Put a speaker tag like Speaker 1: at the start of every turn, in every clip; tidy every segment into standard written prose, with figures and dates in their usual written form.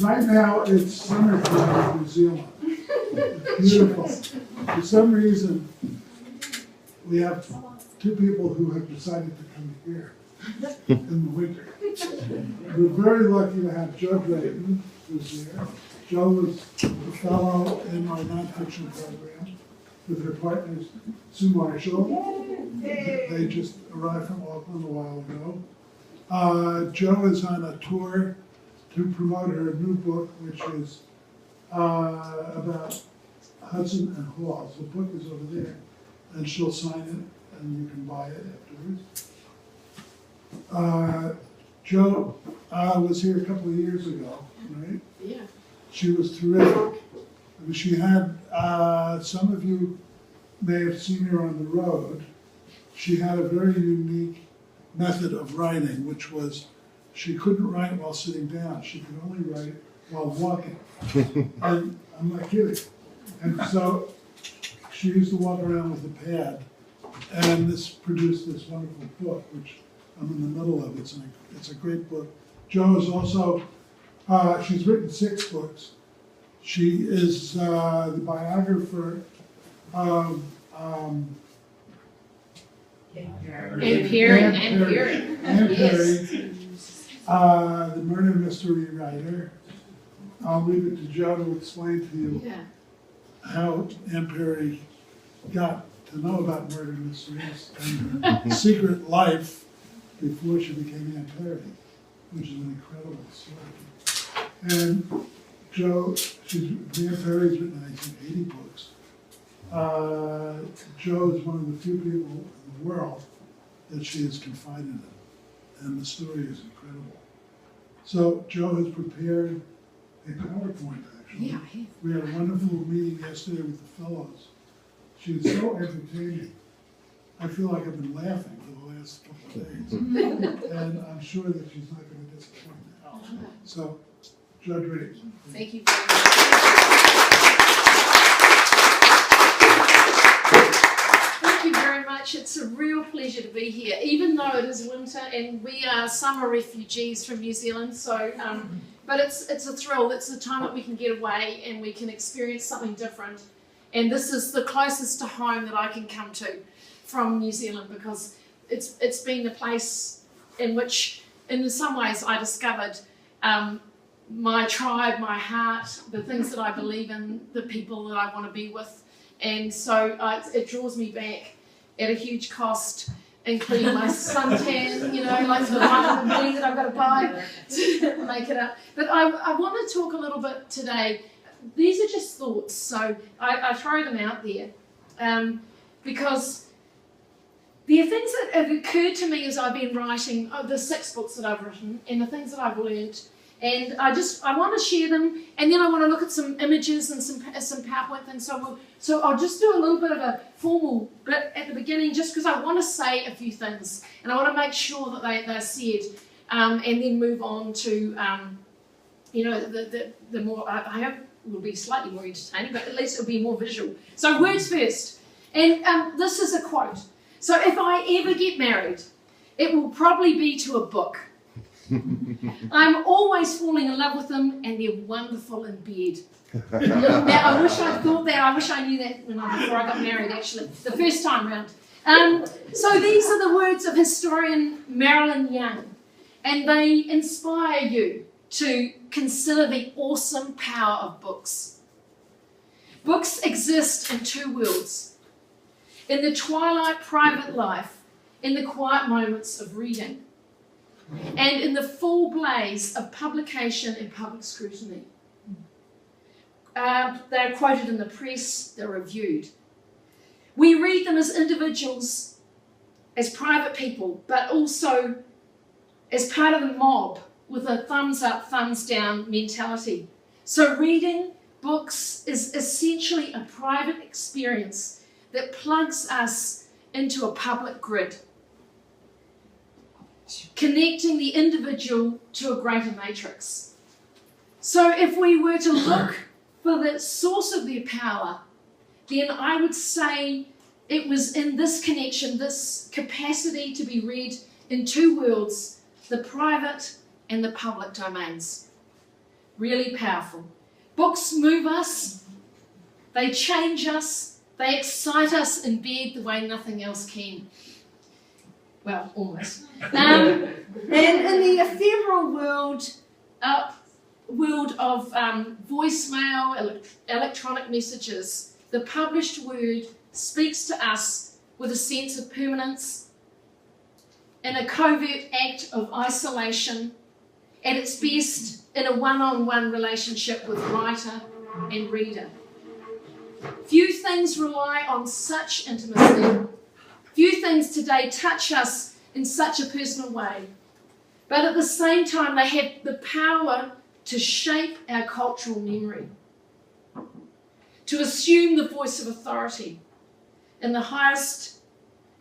Speaker 1: Right now, it's summertime in New Zealand. It's beautiful. For some reason, we have two people who have decided to come here in the winter. We're very lucky to have Joanne Drayton, who's here. Jo was a fellow in our nonfiction program with her partners, Sue Marshall. They just arrived from Auckland a while ago. Jo is on a tour to promote her new book, which is about Hudson and Halls. The book is over there, and she'll sign it, and you can buy it afterwards. Jo was here a couple of years ago, right?
Speaker 2: Yeah.
Speaker 1: She was terrific. I mean, she had, some of you may have seen her on the road. She had a very unique method of writing, which was she couldn't write while sitting down. She could only write while walking. And I'm not kidding. And so she used to walk around with a pad, and this produced this wonderful book, which I'm in the middle of. It's a great book. Jo is also, she's written 6 books. She is the biographer of
Speaker 2: Anne Perry.
Speaker 1: The murder mystery writer. I'll leave it to Jo to explain to you how Anne Perry got to know about murder mysteries and her secret life before she became Anne Perry, which is an incredible story. And Jo, Anne Perry's written, I think, 80 books. Jo is one of the few people in the world that she has confided in, and the story is incredible. So Jo has prepared a PowerPoint, actually.
Speaker 2: Yeah.
Speaker 1: We had a wonderful meeting yesterday with the fellows. She was so entertaining. I feel like I've been laughing for the last couple of days. And I'm sure that she's not going to disappoint now. So, Jo Drayton.
Speaker 2: Thank you very much. Thank you very much. It's a real pleasure to be here, even though it is winter and we are summer refugees from New Zealand. So, but it's a thrill. It's the time that we can get away and we can experience something different. And this is the closest to home that I can come to from New Zealand, because it's been the place in which, in some ways, I discovered my tribe, my heart, the things that I believe in, the people that I want to be with. And so it draws me back at a huge cost, including my suntan, like the $100 that I've got to buy to make it up. But I want to talk a little bit today. These are just thoughts, so I throw them out there because there are things that have occurred to me as I've been writing the 6 books that I've written and the things that I've learned. And I want to share them, and then I want to look at some images and some PowerPoint things. So I'll just do a little bit of a formal bit at the beginning, just because I want to say a few things, and I want to make sure that they're said, and then move on to, the more, I hope it will be slightly more entertaining, but at least it'll be more visual. So words first. And this is a quote. So if I ever get married, it will probably be to a book. I'm always falling in love with them, and they're wonderful in bed. Now, I wish I thought that. I wish I knew that before I got married, actually, the first time round. So these are the words of historian Marilyn Young, and they inspire you to consider the awesome power of books. Books exist in 2 worlds: in the twilight private life, in the quiet moments of reading, and in the full blaze of publication and public scrutiny. They're quoted in the press, they're reviewed. We read them as individuals, as private people, but also as part of the mob with a thumbs up, thumbs down mentality. So reading books is essentially a private experience that plugs us into a public grid, connecting the individual to a greater matrix. So if we were to look for the source of their power, then I would say it was in this connection, this capacity to be read in 2 worlds, the private and the public domains. really powerful. Books move us, they change us, they excite us in bed the way nothing else can. Well, almost. And in the ephemeral world of voicemail, electronic messages, the published word speaks to us with a sense of permanence, in a covert act of isolation, at its best in a one-on-one relationship with writer and reader. Few things rely on such intimacy. Few things today touch us in such a personal way. But at the same time, they have the power to shape our cultural memory, to assume the voice of authority in the highest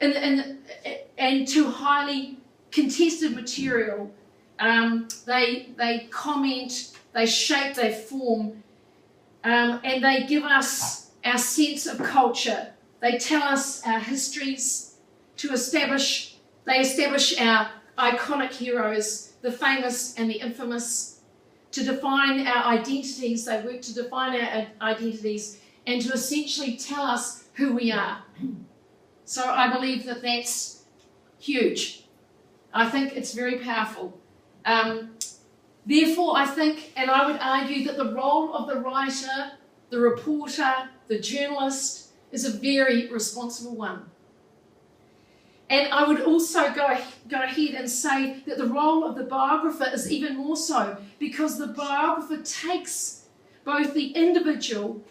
Speaker 2: and to highly contested material. They comment, they shape, they form, and they give us our sense of culture. They tell us our histories they establish our iconic heroes, the famous and the infamous, to define our identities. They work to define our identities and to essentially tell us who we are. So I believe that that's huge. I think it's very powerful. Therefore, I think, and I would argue, that the role of the writer, the reporter, the journalist is a very responsible one. And I would also go ahead and say that the role of the biographer is even more so, because the biographer takes both the individual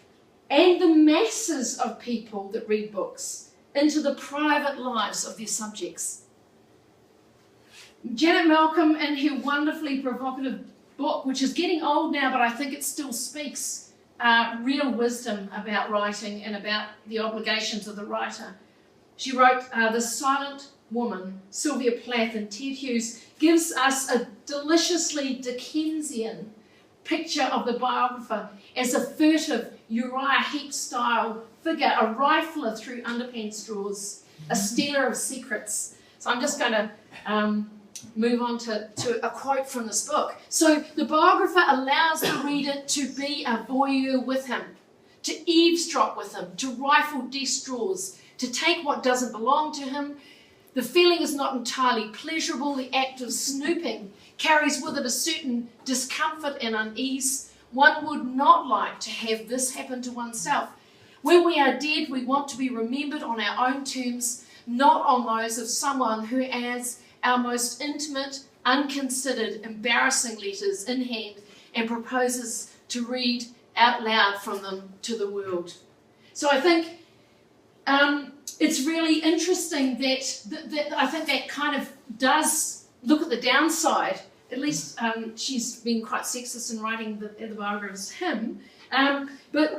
Speaker 2: and the masses of people that read books into the private lives of their subjects. Janet Malcolm, in her wonderfully provocative book, which is getting old now, but I think it still speaks real wisdom about writing and about the obligations of the writer. She wrote The Silent Woman. Sylvia Plath and Ted Hughes gives us a deliciously Dickensian picture of the biographer as a furtive Uriah Heep-style figure, a rifler through underpants drawers, a stealer of secrets. So I'm just going to move on to a quote from this book. So the biographer allows the reader to be a voyeur with him, to eavesdrop with him, to rifle desk drawers, to take what doesn't belong to him. The feeling is not entirely pleasurable. The act of snooping carries with it a certain discomfort and unease. One would not like to have this happen to oneself. When we are dead, we want to be remembered on our own terms, not on those of someone who has our most intimate, unconsidered, embarrassing letters in hand and proposes to read out loud from them to the world. So I think it's really interesting that I think that kind of does look at the downside. At least she's been quite sexist in writing the biographer's him. But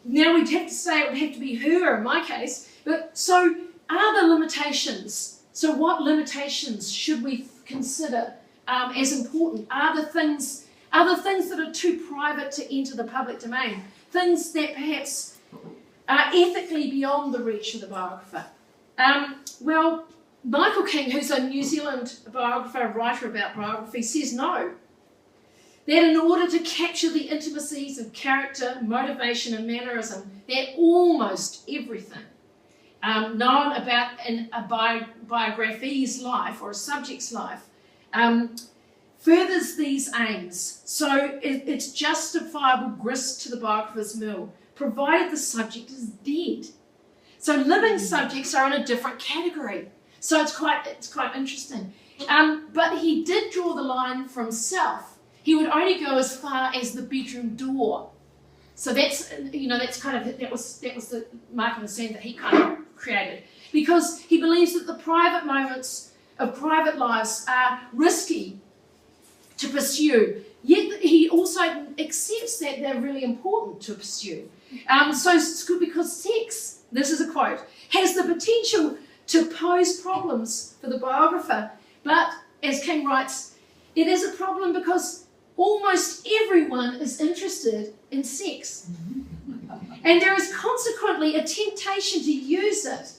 Speaker 2: now we'd have to say it would have to be her in my case. But so are the limitations. So what limitations should we consider as important? Are the things that are too private to enter the public domain? Things that perhaps are ethically beyond the reach of the biographer? Well, Michael King, who's a New Zealand biographer, writer about biography, says no. That in order to capture the intimacies of character, motivation and mannerism, that almost everything known about in a biography's life or a subject's life furthers these aims. So it's justifiable grist to the biographer's mill, provided the subject is dead. So living subjects are in a different category. So it's quite interesting. But he did draw the line from self. He would only go as far as the bedroom door. So that's that was the mark of the sand that he kind of created, because he believes that the private moments of private lives are risky to pursue. Yet he also accepts that they're really important to pursue. So it's good because sex, this is a quote, has the potential to pose problems for the biographer. But as King writes, it is a problem because almost everyone is interested in sex. And there is consequently a temptation to use it,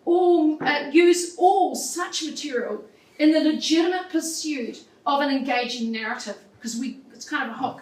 Speaker 2: or use all such material in the legitimate pursuit of an engaging narrative, because it's kind of a hook.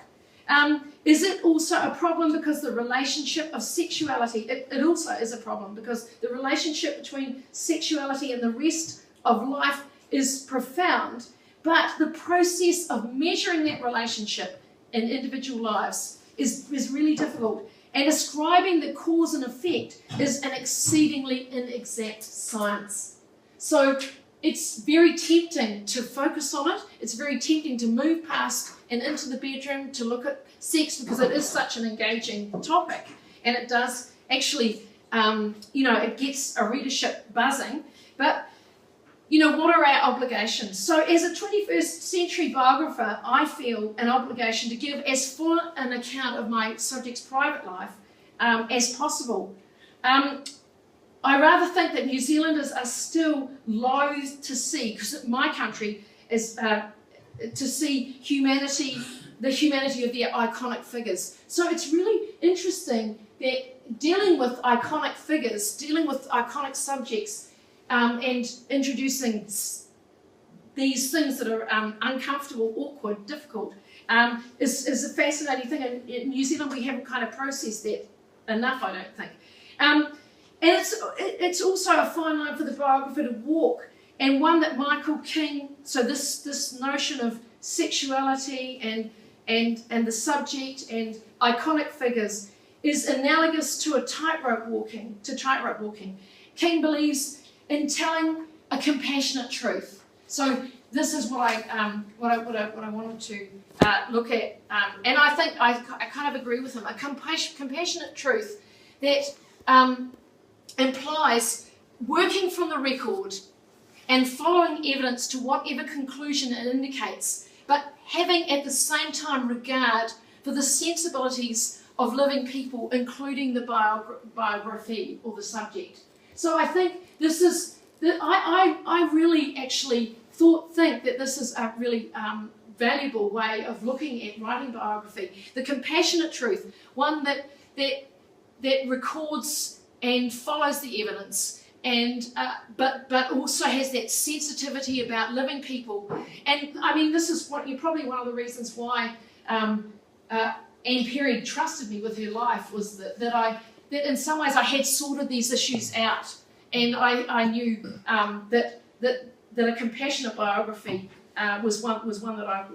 Speaker 2: Is it also a problem because the relationship of sexuality, it also is a problem because the relationship between sexuality and the rest of life is profound, but the process of measuring that relationship in individual lives is really difficult. And ascribing the cause and effect is an exceedingly inexact science. So it's very tempting to focus on it. It's very tempting to move past and into the bedroom to look at sex because it is such an engaging topic. And it does actually, it gets a readership buzzing. But, what are our obligations? So as a 21st century biographer, I feel an obligation to give as full an account of my subject's private life as possible. I rather think that New Zealanders are still loath to see, because my country is to see the humanity of their iconic figures. So it's really interesting that dealing with iconic figures, dealing with iconic subjects, and introducing these things that are uncomfortable, awkward, difficult, is a fascinating thing. And in New Zealand, we haven't kind of processed that enough, I don't think. And it's also a fine line for the biographer to walk, and one that Michael King, so this notion of sexuality and the subject and iconic figures is analogous to tightrope walking. King believes in telling a compassionate truth. So this is what I wanted to look at, and I think I kind of agree with him. A compassionate truth that implies working from the record and following evidence to whatever conclusion it indicates, but having at the same time regard for the sensibilities of living people, including the biography or the subject. So I think this is, I really actually think that this is a really valuable way of looking at writing biography. The compassionate truth, one that records and follows the evidence, and but also has that sensitivity about living people. And I mean, this is probably one of the reasons why Anne Perry trusted me with her life, was that in some ways I had sorted these issues out, and I knew that a compassionate biography was one that I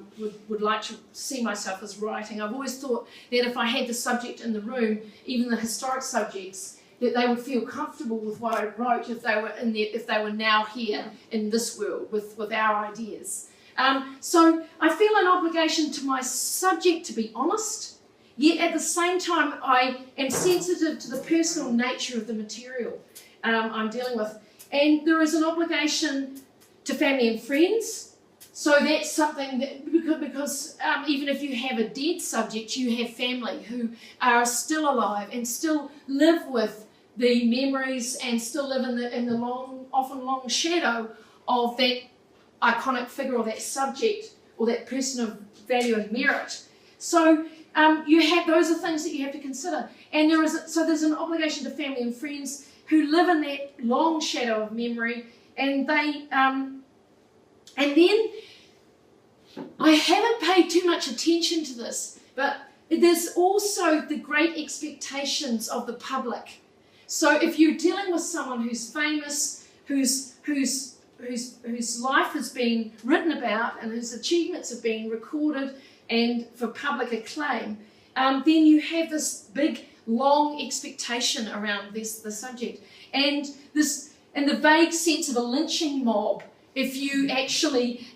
Speaker 2: would like to see myself as writing. I've always thought that if I had the subject in the room, even the historic subjects, that they would feel comfortable with what I wrote if they were now here in this world with our ideas. So I feel an obligation to my subject to be honest, yet at the same time I am sensitive to the personal nature of the material I'm dealing with. And there is an obligation to family and friends. So that's something that, because even if you have a dead subject, you have family who are still alive and still live with the memories and still live in the often long shadow of that iconic figure or that subject or that person of value and merit. So those are things that you have to consider. And there's an obligation to family and friends who live in that long shadow of memory, and they and then I haven't paid too much attention to this, but there's also the great expectations of the public. So if you're dealing with someone who's famous, whose life has been written about and whose achievements have been recorded and for public acclaim, then you have this big, long expectation around the subject, and the vague sense of a lynching mob if you actually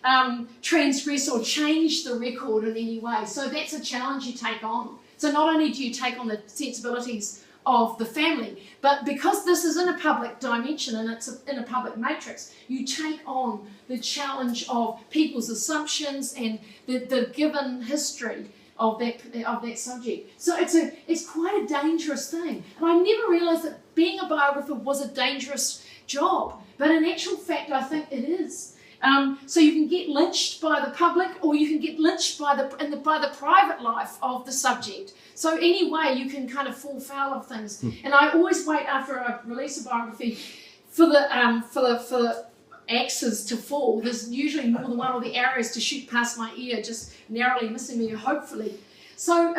Speaker 2: transgress or change the record in any way. So that's a challenge you take on. So not only do you take on the sensibilities of the family, but because this is in a public dimension and it's in a public matrix, you take on the challenge of people's assumptions and the given history of that subject. So it's quite a dangerous thing. And I never realised that being a biographer was a dangerous job, but in actual fact I think it is. So you can get lynched by the public, or you can get lynched by the private life of the subject. So anyway, you can kind of fall foul of things. And I always wait after I release a biography for the axes to fall. There's usually more than one, or the arrows to shoot past my ear, just narrowly missing me, hopefully. So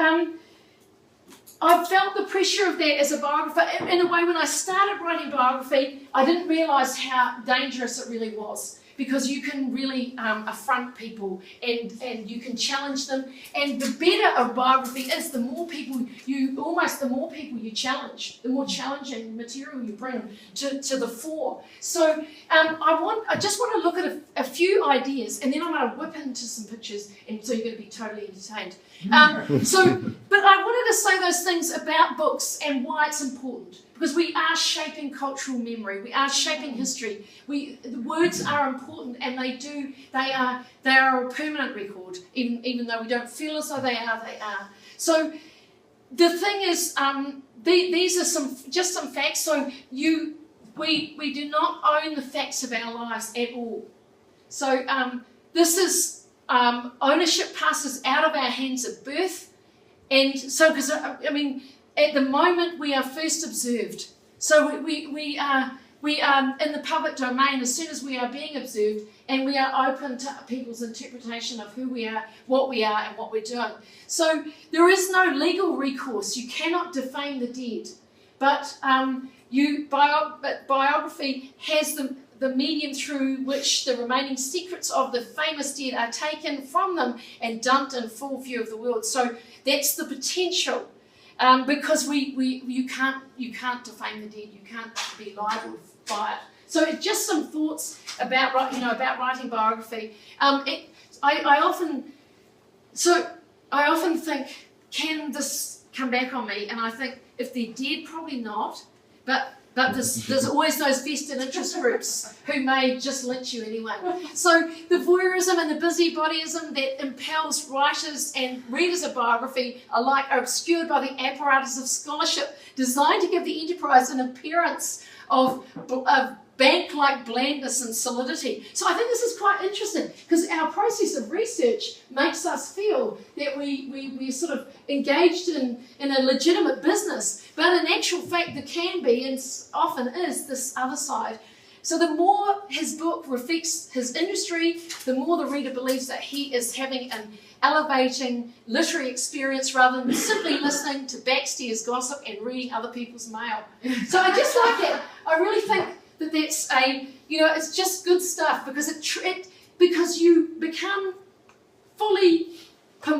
Speaker 2: I felt the pressure of that as a biographer. In a way, when I started writing biography, I didn't realise how dangerous it really was, because you can really affront people and you can challenge them. And the better a biography is, the more people you challenge, the more challenging material you bring to the fore. So I just want to look at a few ideas, and then I'm going to whip into some pictures, and so you're going to be totally entertained. But I wanted to say those things about books and why it's important, because we are shaping cultural memory, we are shaping history. The words are important, and they are a permanent record, even though we don't feel as though they are. So the thing is, these are some facts. So we do not own the facts of our lives at all. So this is ownership passes out of our hands at birth, and so because at the moment we are first observed. So we are in the public domain as soon as we are being observed, and we are open to people's interpretation of who we are, what we are, and what we're doing. So there is no legal recourse. You cannot defame the dead, but biography has the medium through which the remaining secrets of the famous dead are taken from them and dumped in full view of the world. So that's the potential. Because you can't defame the dead, you can't be liable by it. So just some thoughts about writing biography. I often think, can this come back on me? And I think if they're dead, probably not. But there's always those vested interest groups who may just lynch you anyway. So the voyeurism and the busybodyism that impels writers and readers of biography alike are obscured by the apparatus of scholarship designed to give the enterprise an appearance of bank-like blandness and solidity. So I think this is quite interesting, because our process of research makes us feel that we're sort of engaged in a legitimate business, but in actual fact there can be, and often is, this other side. So the more his book reflects his industry, the more the reader believes that he is having an elevating literary experience rather than simply listening to backstairs gossip and reading other people's mail. So I just like it. I really think that that's it's just good stuff, because because you become fully,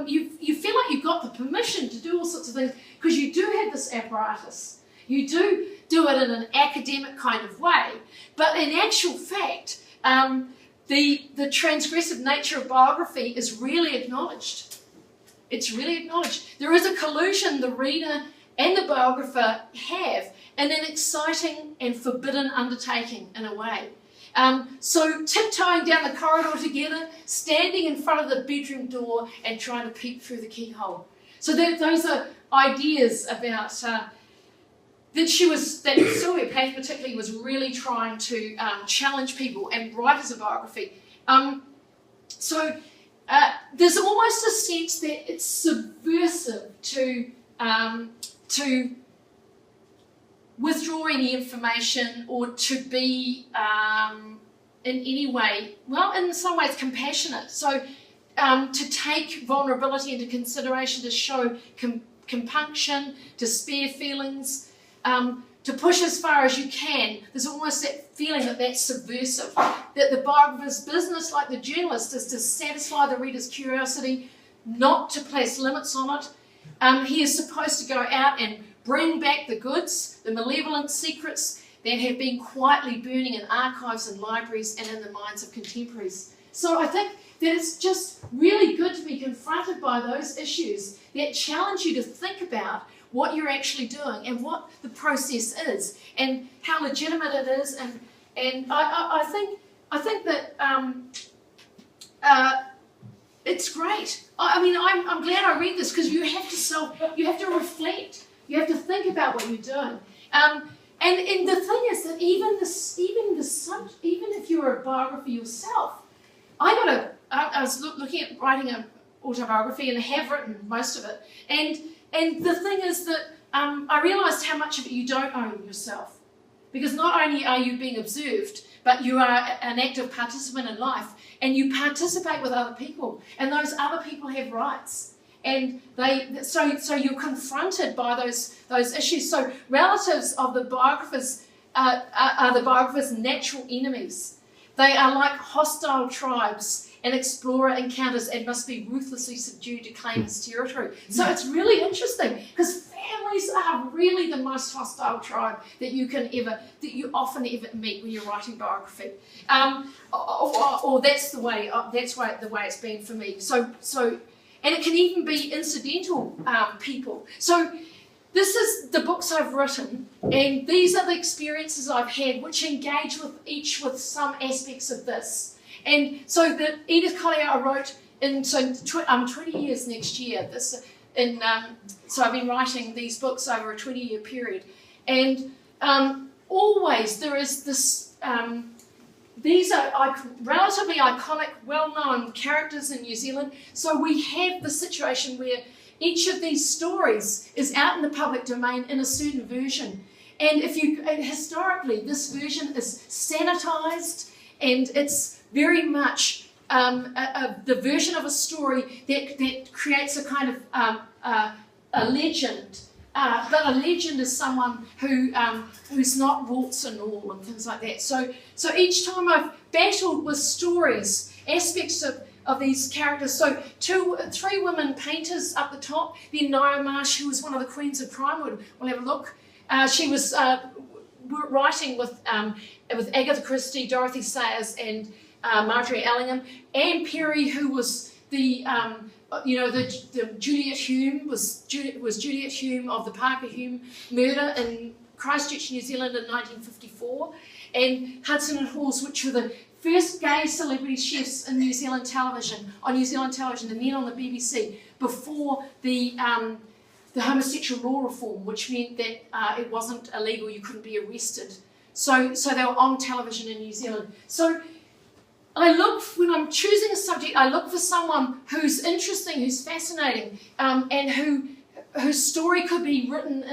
Speaker 2: you feel like you've got the permission to do all sorts of things, because you do have this apparatus. You do it in an academic kind of way, but in actual fact, the transgressive nature of biography is really acknowledged. It's really acknowledged. There is a collusion the reader and the biographer have in an exciting and forbidden undertaking, in a way. So tiptoeing down the corridor together, standing in front of the bedroom door and trying to peek through the keyhole. So those are ideas about that Sylvia Plath particularly was really trying to challenge people and write as a biography. So there's almost a sense that it's subversive to withdraw any information, or to be in any way, well, in some ways compassionate. So to take vulnerability into consideration, to show compunction, to spare feelings, to push as far as you can. There's almost that feeling that that's subversive, that the biographer's business, like the journalist, is to satisfy the reader's curiosity, not to place limits on it. He is supposed to go out and bring back the goods, the malevolent secrets that have been quietly burning in archives and libraries and in the minds of contemporaries. So I think that it's just really good to be confronted by those issues that challenge you to think about what you're actually doing and what the process is and how legitimate it is. And I think that it's great. I'm glad I read this, because you have to reflect. You have to think about what you're doing. And the thing is that even if you're a biography yourself, I was looking at writing an autobiography, and I have written most of it. And the thing is that I realised how much of it you don't own yourself, because not only are you being observed, but you are an active participant in life, and you participate with other people, and those other people have rights. And so you're confronted by those issues. So relatives of the biographers are the biographers' natural enemies. They are like hostile tribes and explorer encounters and must be ruthlessly subdued to claim his territory. So it's really interesting because families are really the most hostile tribe that you often ever meet when you're writing biography. Or that's the way it's been for me. So and it can even be incidental people. So this is the books I've written, and these are the experiences I've had, which engage with some aspects of this. And so the Edith Collier I wrote in 20 years next year. So I've been writing these books over a 20-year period, and always there is this. These are relatively iconic, well-known characters in New Zealand. So we have the situation where each of these stories is out in the public domain in a certain version. And historically, this version is sanitized, and it's very much the version of a story that creates a kind of a legend. But a legend is someone who's not warts and all and things like that. So each time I've battled with stories, aspects of these characters. So three women painters up the top. Then Ngaio Marsh, who was one of the queens of crime. We'll have a look. She was writing with Agatha Christie, Dorothy Sayers, and Marjorie Allingham. Anne Perry, who was the Juliet Hume was Juliet Hume of the Parker Hume murder in Christchurch, New Zealand in 1954, and Hudson Halls, which were the first gay celebrity chefs in New Zealand television, and then on the BBC before the homosexual law reform, which meant that it wasn't illegal, you couldn't be arrested. So they were on television in New Zealand. So when I'm choosing a subject, I look for someone who's interesting, who's fascinating, and whose story could be written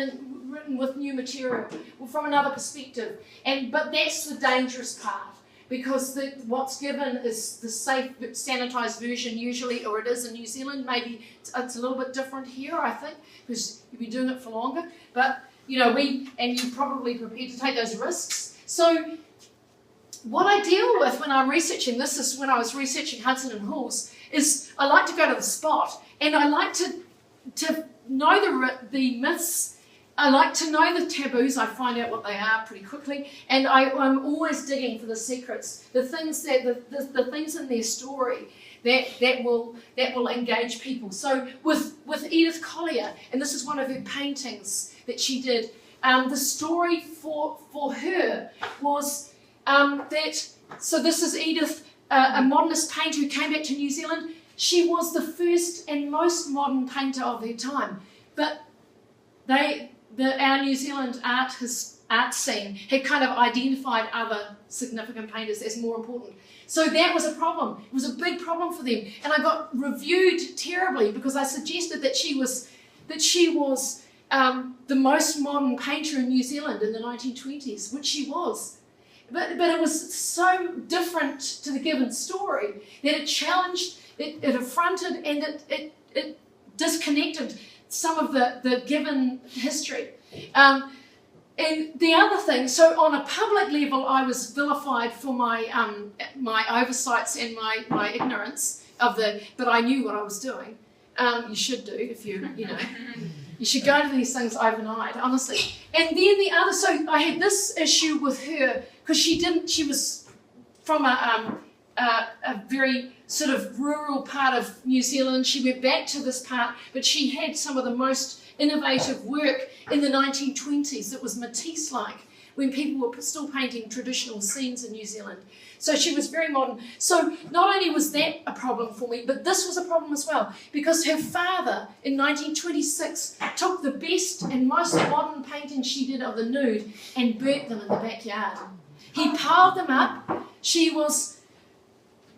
Speaker 2: with new material or from another perspective. But that's the dangerous part, because what's given is the safe, sanitized version usually, or it is in New Zealand. Maybe it's a little bit different here, I think, because you've been doing it for longer. But you're probably prepared to take those risks. So what I deal with when I'm researching, this is when I was researching Hudson and Halls, is I like to go to the spot, and I like to know the myths. I like to know the taboos. I find out what they are pretty quickly, and I'm always digging for the secrets, the things the things in their story that will engage people. So with Edith Collier, and this is one of her paintings that she did. The story for her was so this is Edith, a modernist painter who came back to New Zealand. She was the first and most modern painter of her time, but our New Zealand art scene had kind of identified other significant painters as more important. So that was a problem. It was a big problem for them, and I got reviewed terribly because I suggested that she was the most modern painter in New Zealand in the 1920s, which she was. But it was so different to the given story that it challenged, it affronted, and it disconnected some of the given history. And the other thing, so on a public level, I was vilified for my oversights and my ignorance but I knew what I was doing. You should do if you should go to these things overnight, honestly. And then the other, so I had this issue with her because she was from a very sort of rural part of New Zealand. She went back to this part, but she had some of the most innovative work in the 1920s that was Matisse-like, when people were still painting traditional scenes in New Zealand. So she was very modern. So not only was that a problem for me, but this was a problem as well, because her father in 1926 took the best and most modern paintings she did of the nude and burnt them in the backyard. He piled them up. She was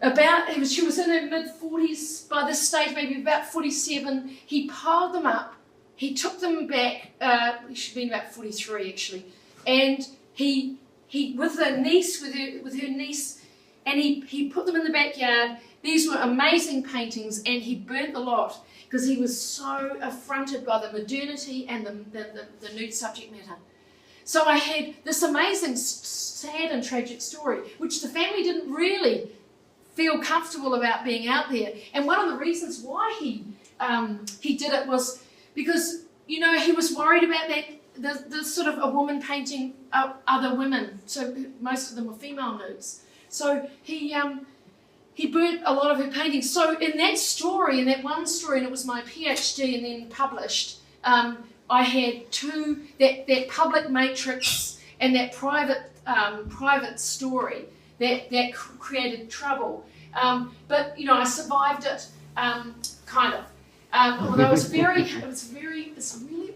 Speaker 2: in her mid-40s by this stage, maybe about 47. He piled them up. He took them back. She'd been about 43 actually, and he with her niece, and he put them in the backyard. These were amazing paintings, and he burnt the lot. because he was so affronted by the modernity and the nude subject matter. So I had this amazing, sad and tragic story, which the family didn't really feel comfortable about being out there. And one of the reasons why he did it was because, you know, he was worried about that, the sort of a woman painting other women. So most of them were female nudes. So he burnt a lot of her paintings. So in that story, in that one story, and it was my PhD and then published, I had two, that public matrix and that private story that created trouble. But, you know, I survived it, kind of. Although it's really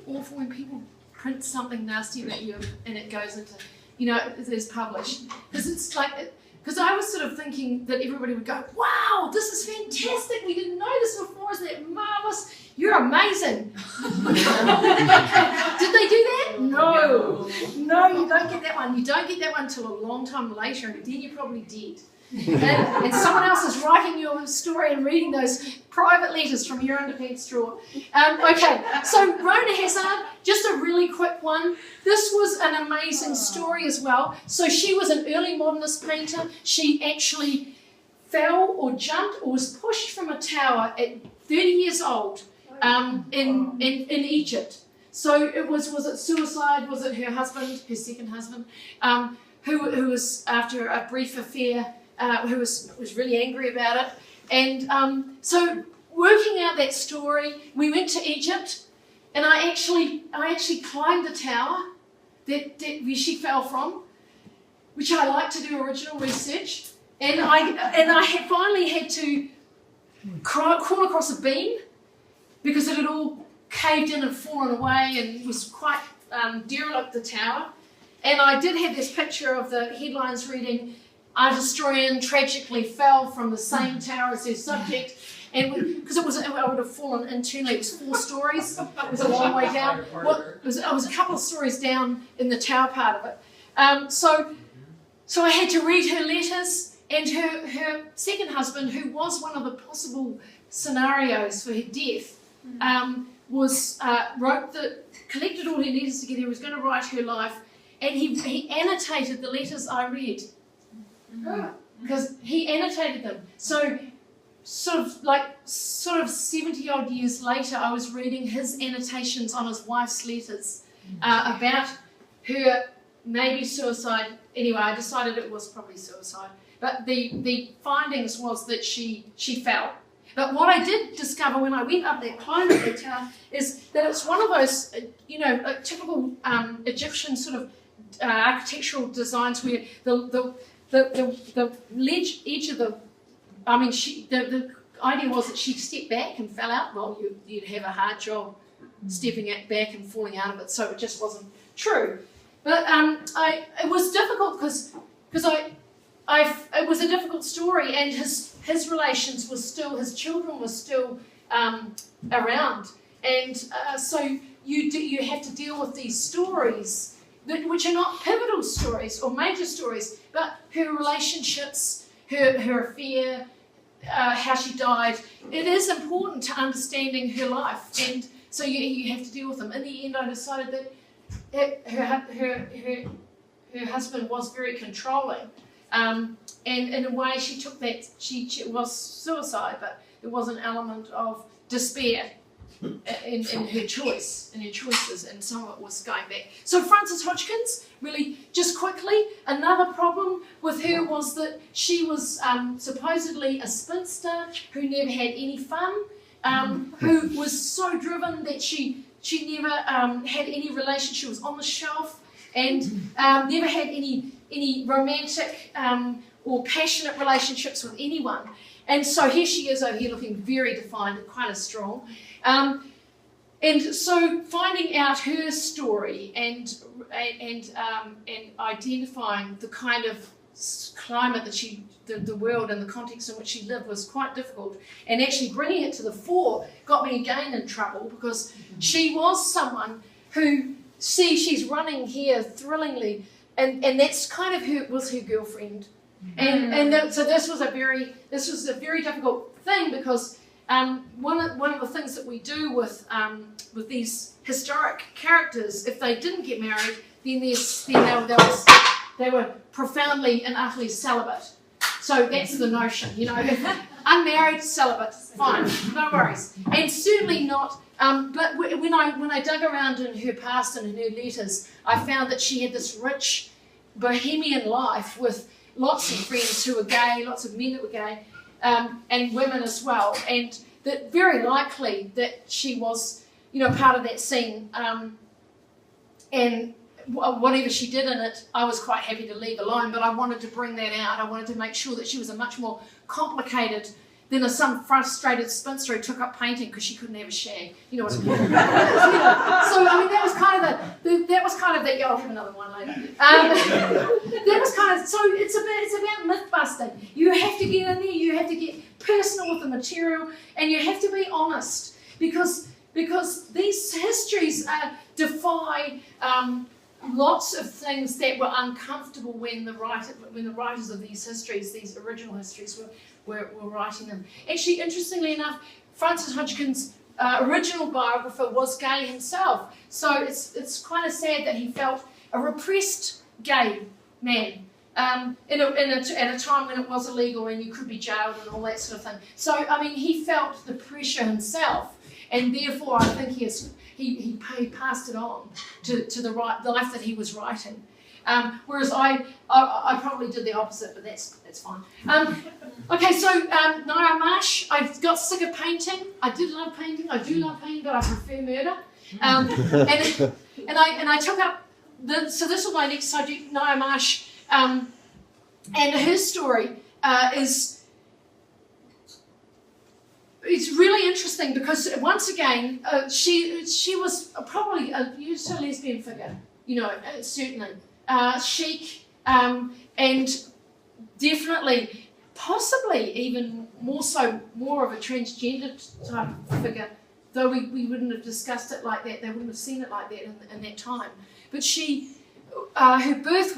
Speaker 2: awful when people print something nasty about you and it goes into, you know, it is published. Because it's like, because I was sort of thinking that everybody would go, wow, this is fantastic, we didn't know this before, isn't that marvellous? You're amazing. Did they do that? No, you don't get that one. You don't get that one until a long time later, and then you're probably dead. And someone else is writing your story and reading those private letters from your underpants drawer. Okay, so Rhona Haszard, just a really quick one. This was an amazing story as well. So she was an early modernist painter. She actually fell or jumped or was pushed from a tower at 30 years old in Egypt. So it was it suicide? Was it her husband, her second husband, who was after a brief affair, who was really angry about it. And so working out that story, we went to Egypt, and I actually climbed the tower that she fell from, which I like to do original research, and I had finally had to crawl across a beam because it had all caved in and fallen away and was quite derelict, the tower. And I did have this picture of the headlines reading, "Art historian tragically fell from the same tower as her subject," and because it would have fallen internally. It was 4 stories. It was a long way down. Well, it was a couple of stories down in the tower part of it. So I had to read her letters, and her second husband, who was one of the possible scenarios for her death, collected all her letters together. He was going to write her life, and he annotated the letters I read. Because he annotated them. So sort of 70 odd years later, I was reading his annotations on his wife's letters about her maybe suicide. Anyway, I decided it was probably suicide. But the findings was that she fell. But what I did discover when I went up there, climbed up the tower, is that it's one of those, typical Egyptian sort of architectural designs where the ledge edge of the idea was that she stepped back and fell out. Well, you'd have a hard job stepping it back and falling out of it, so it just wasn't true. But it was difficult because it was a difficult story, and his relations were still, his children were still around, and so you have to deal with these stories which are not pivotal stories or major stories, but her relationships, her affair, how she died. It is important to understanding her life, and so you have to deal with them. In the end, I decided that her husband was very controlling, and in a way she took that, it was suicide, but there was an element of despair in her choices, and some of it was going back. So Frances Hodgkins, really, just quickly, another problem with her was that she was supposedly a spinster who never had any fun, who was so driven that she never had any relationship. She was on the shelf and never had any romantic or passionate relationships with anyone. And so here she is over here looking very defined and kind of strong. And so finding out her story and identifying the kind of climate that the world and the context in which she lived was quite difficult. And actually bringing it to the fore got me again in trouble, because she was someone who, she's running here thrillingly, and that's kind of was her girlfriend. So this was a very difficult thing, because one of the things that we do with these historic characters, if they didn't get married, then they were profoundly and utterly celibate. So that's the notion, if unmarried, celibate, fine, no worries. And certainly not, but when I dug around in her past and in her letters, I found that she had this rich bohemian life with lots of friends who were gay, lots of men that were gay, and women as well. And that very likely that she was, part of that scene. And whatever she did in it, I was quite happy to leave alone, but I wanted to bring that out. I wanted to make sure that she was a much more complicated than some frustrated spinster who took up painting because she couldn't have a shag. You know what I mean? So that was kind of the. Yeah, I'll have another one later. That was kind of so. It's about myth busting. You have to get in there. You have to get personal with the material, and you have to be honest because these histories defy lots of things that were uncomfortable when the writers of these histories, these original histories, were writing them. Actually, interestingly enough, Francis Hodgkins' original biographer was gay himself, so it's kind of sad that he felt a repressed gay man at a time when it was illegal and you could be jailed and all that sort of thing. So, I mean, he felt the pressure himself, and therefore I think he passed it on to the life that he was writing. Whereas I probably did the opposite, but that's fine. Okay, so Ngaio Marsh, I got sick of painting. I did love painting. I do love painting, but I prefer murder. And I took up so this was my next subject, Ngaio Marsh, and her story it's really interesting because once again she was probably a lesbian figure, certainly chic, and definitely possibly even more of a transgender type of figure, though we wouldn't have discussed it like that. They wouldn't have seen it like that in that time. But her birth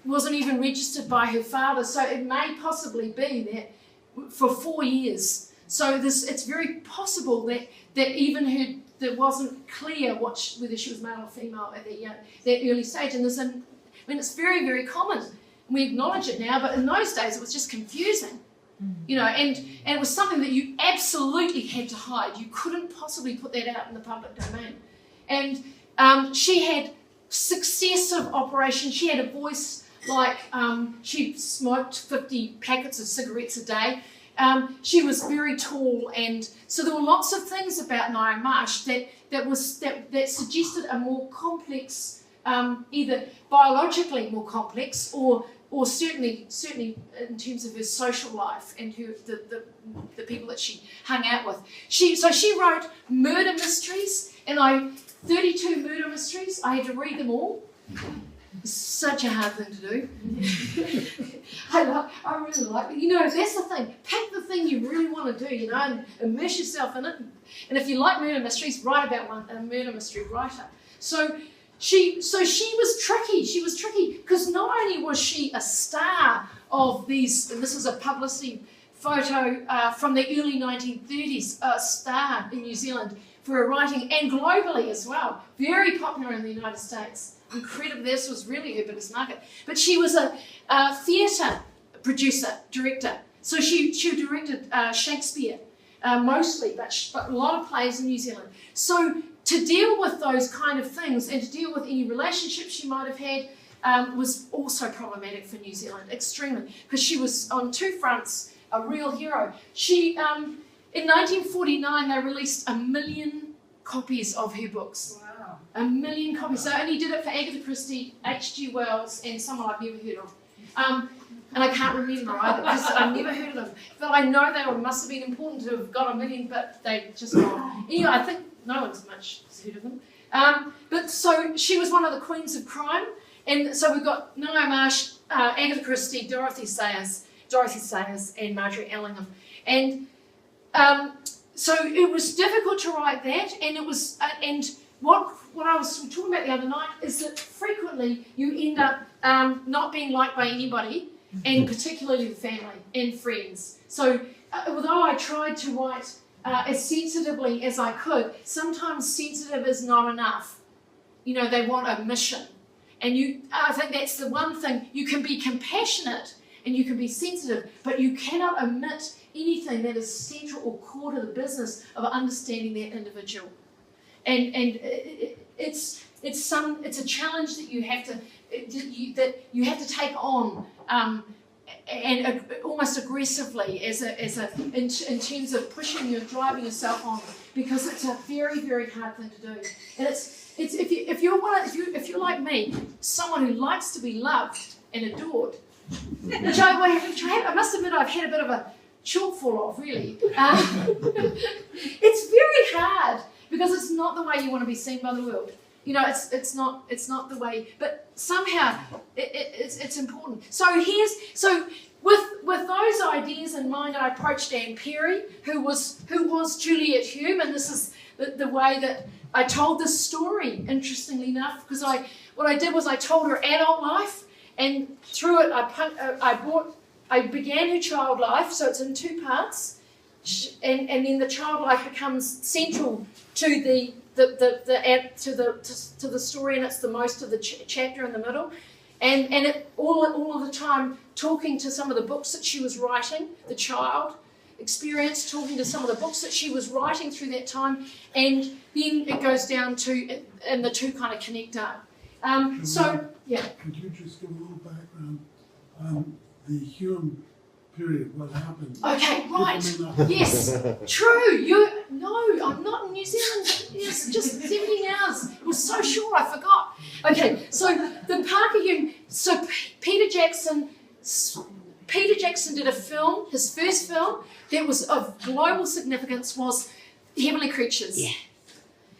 Speaker 2: wasn't even registered by her father, so it may possibly be that for 4 years. So it's very possible that even that wasn't clear whether she was male or female at that early stage. And it's very, very common. We acknowledge it now, but in those days it was just confusing, and it was something that you absolutely had to hide. You couldn't possibly put that out in the public domain. And she had successive operations. She had a voice like she smoked 50 packets of cigarettes a day. She was very tall, and so there were lots of things about Ngaio Marsh that suggested a more complex, either biologically more complex, or certainly in terms of her social life and the people that she hung out with. She wrote murder mysteries, and 32 murder mysteries. I had to read them all. It's such a hard thing to do. I really like it. That's the thing. Pick the thing you really want to do, and immerse yourself in it. And if you like murder mysteries, write about a murder mystery writer. So she was tricky. She was tricky because not only was she a star of these, and this is a publicity photo from the early 1930s, a star in New Zealand for her writing, and globally as well. Very popular in the United States. Incredible. This was really her biggest market. But she was a theatre producer, director. So she directed Shakespeare mostly, but a lot of plays in New Zealand. So to deal with those kind of things and to deal with any relationships she might have had was also problematic for New Zealand, extremely, because she was on two fronts, a real hero. She, in 1949, they released 1 million copies of her books. Wow. 1 million copies. So I only did it for Agatha Christie, H.G. Wells, and someone I've never heard of. And I can't remember either, because I've never heard of them. But I know they must have been important to have got 1 million, but they just gone. Anyway, I think no one's much heard of them. But so she was one of the queens of crime. And so we've got Ngaio Marsh, Agatha Christie, Dorothy Sayers, and Marjorie Allingham. And so it was difficult to write that, and it was, and what I was talking about the other night is that frequently you end up not being liked by anybody, and particularly the family and friends. So although I tried to write as sensitively as I could. Sometimes sensitive is not enough. You know, they want a mission. And I think that's the one thing. You can be compassionate and you can be sensitive, but you cannot omit anything that is central or core to the business of understanding that individual. And it's a challenge that you have to take on and almost aggressively in terms of pushing you and driving yourself on, because it's a very, very hard thing to do. And if you're like me, someone who likes to be loved and adored, which I must admit I've had a bit of a shortfall of, really. It's very hard because it's not the way you want to be seen by the world. You know, it's not the way, but somehow it's important. So with those ideas in mind, I approached Anne Perry, who was Juliet Hume, and this is the way that I told this story. Interestingly enough, because what I did was I told her adult life, and through it I began her child life, so it's in 2 parts, and then the child life becomes central to the story, and it's the most of the chapter in the middle, and it all of the time talking to some of the books that she was writing, the child experience, talking to some of the books that she was writing through that time, and then it goes down to, and the two kind of connect up. Yeah.
Speaker 1: Could you just give a little background on the Hume period, what happened?
Speaker 2: Okay, right. Yes, true. I'm not in New Zealand. Yes, just 17 hours. It was so short, I forgot. Okay, so the Parker Hume. So Peter Jackson did a film. His first film that was of global significance was Heavenly Creatures. Yeah.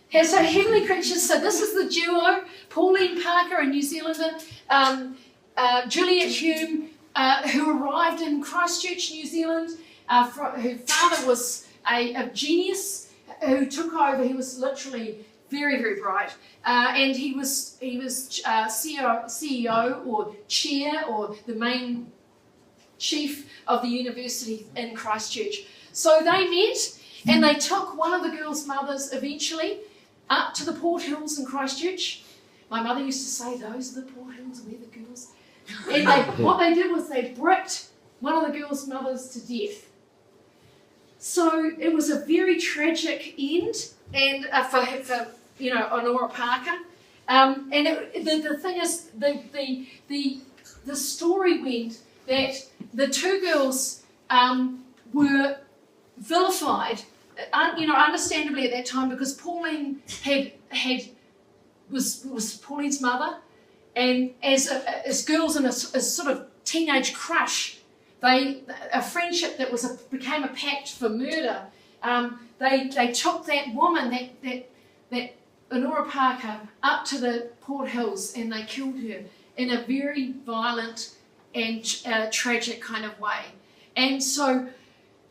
Speaker 2: Okay, so Heavenly Creatures. So this is the duo: Pauline Parker, a New Zealander, Juliet Hume, who arrived in Christchurch, New Zealand. Her father was a genius who took over. He was literally very, very bright, and he was CEO or chair or the main chief of the university in Christchurch. So they met, and they took one of the girls' mothers eventually up to the Port Hills in Christchurch. My mother used to say, "Those are the Port Hills, we're the girls." And what they did was they bricked one of the girls' mothers to death. So it was a very tragic end, and for Honora Parker. And the thing is, the story went that the two girls were vilified, understandably at that time, because Pauline was Pauline's mother. And as girls in a sort of teenage crush, a friendship that became a pact for murder. They took that woman, that Honora Parker, up to the Port Hills, and they killed her in a very violent and tragic kind of way. And so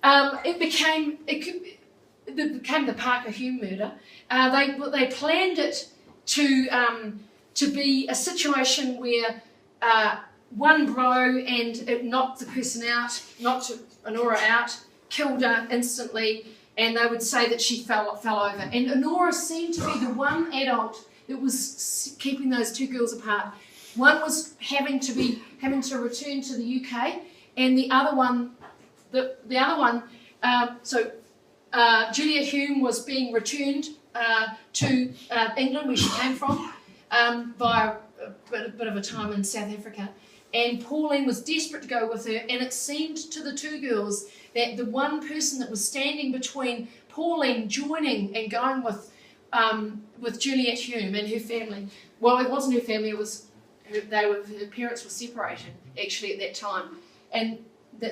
Speaker 2: it became the Parker Hume murder. They planned it to be a situation where one bro and it knocked the person out, knocked Honora out, killed her instantly, and they would say that she fell over. And Honora seemed to be the one adult that was keeping those two girls apart. One was having to return to the UK, and the other one, Juliet Hume was being returned to England, where she came from, by a bit of a time in South Africa. And Pauline was desperate to go with her, and it seemed to the two girls that the one person that was standing between Pauline joining and going with Juliet Hume and her family, well, it wasn't her family, it was her parents were separated actually at that time, and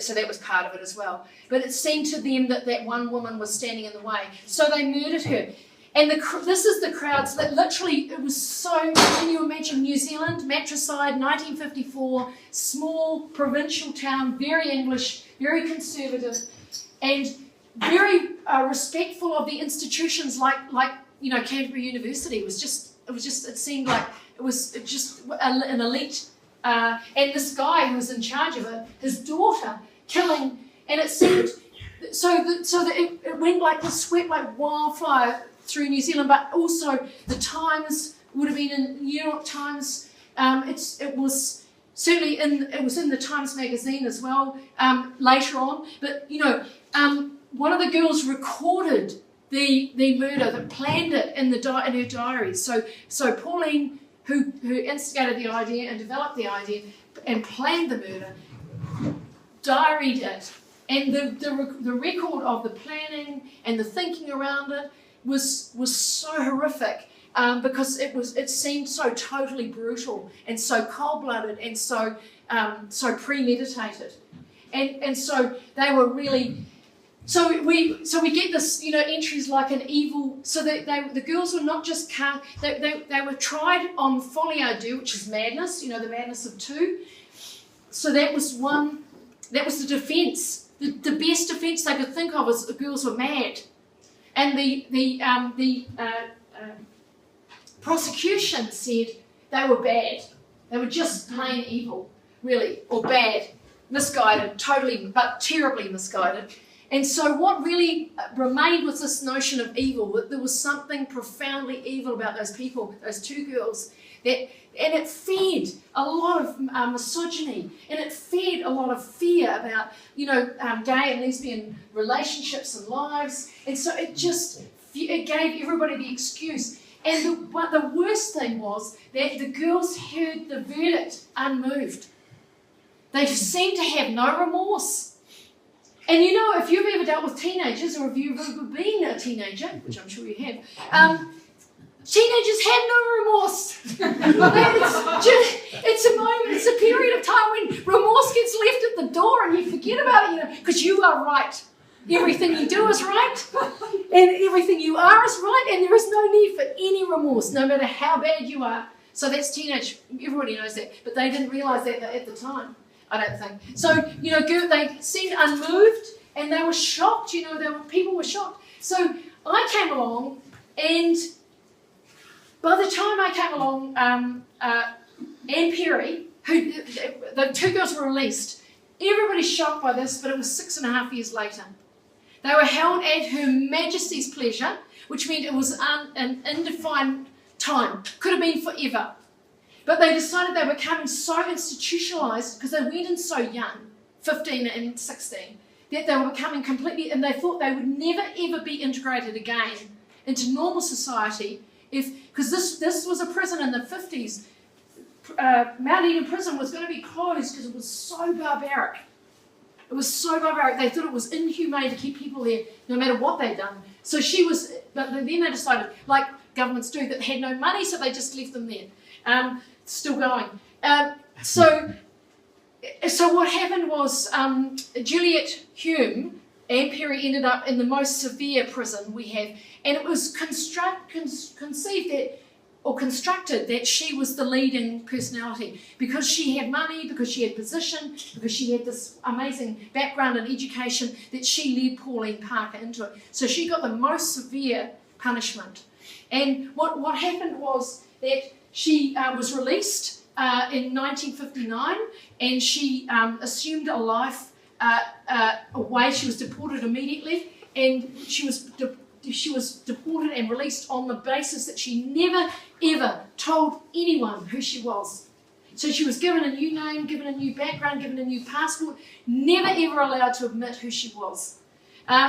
Speaker 2: so that was part of it as well. But it seemed to them that one woman was standing in the way, so they murdered her. And this is the crowds that literally, it was so, can you imagine New Zealand, matricide, 1954, small provincial town, very English, very conservative, and very respectful of the institutions like Canterbury University. It seemed like it was just an elite, and this guy who was in charge of it, his daughter killing, and it seemed it went like the swept like wildfire through New Zealand, but also the Times would have been in New York Times. It was certainly it was in the Times magazine as well later on. But one of the girls recorded the murder, that planned it in her diary. So Pauline, who instigated the idea and developed the idea and planned the murder, diaried it. And the record of the planning and the thinking around it was so horrific because it seemed so totally brutal and so cold-blooded and so premeditated, and so they were really. So we get this entries like an evil. So the girls were not just they were tried on folie à deux, which is madness. The madness of two. So that was one. That was the defence. The best defence they could think of was the girls were mad, and the prosecution said they were bad. They were just plain evil, really, or bad, misguided, totally, but terribly misguided. And so what really remained was this notion of evil, that there was something profoundly evil about those people, those two girls, and it fed a lot of misogyny, and it fed a lot of fear about, gay and lesbian relationships and lives. And so it gave everybody the excuse. And the worst thing was that the girls heard the verdict unmoved. They seemed to have no remorse. And if you've ever dealt with teenagers, or if you've ever been a teenager, which I'm sure you have, teenagers have no remorse. It's a period of time when remorse gets left at the door and you forget about it, because you are right. Everything you do is right, and everything you are is right, and there is no need for any remorse, no matter how bad you are. So that's teenage. Everybody knows that, but they didn't realise that at the time, I don't think. So they seemed unmoved, and they were shocked. People were shocked. So I came along, and by the time I came along, Anne Perry, who the two girls were released. Everybody's shocked by this, but it was 6.5 years later. They were held at Her Majesty's pleasure, which meant it was an undefined time. Could have been forever. But they decided they were becoming so institutionalised, because they went in so young, 15 and 16, that they were becoming completely, and they thought they would never ever be integrated again into normal society, because this was a prison in the 50s. Mount Eden prison was going to be closed because it was so barbaric. It was so barbaric. They thought it was inhumane to keep people there, no matter what they'd done. So but then they decided, like governments do, that they had no money, so they just left them there, still going. So what happened was Juliet Hume, Anne Perry, ended up in the most severe prison we have, and it was constructed that she was the leading personality because she had money, because she had position, because she had this amazing background in education, that she led Pauline Parker into it. So she got the most severe punishment. And what happened was that she was released in 1959, and she assumed a life away. She was deported immediately, and she was deported and released on the basis that she never ever told anyone who she was. So she was given a new name, given a new background, given a new passport, never ever allowed to admit who she was.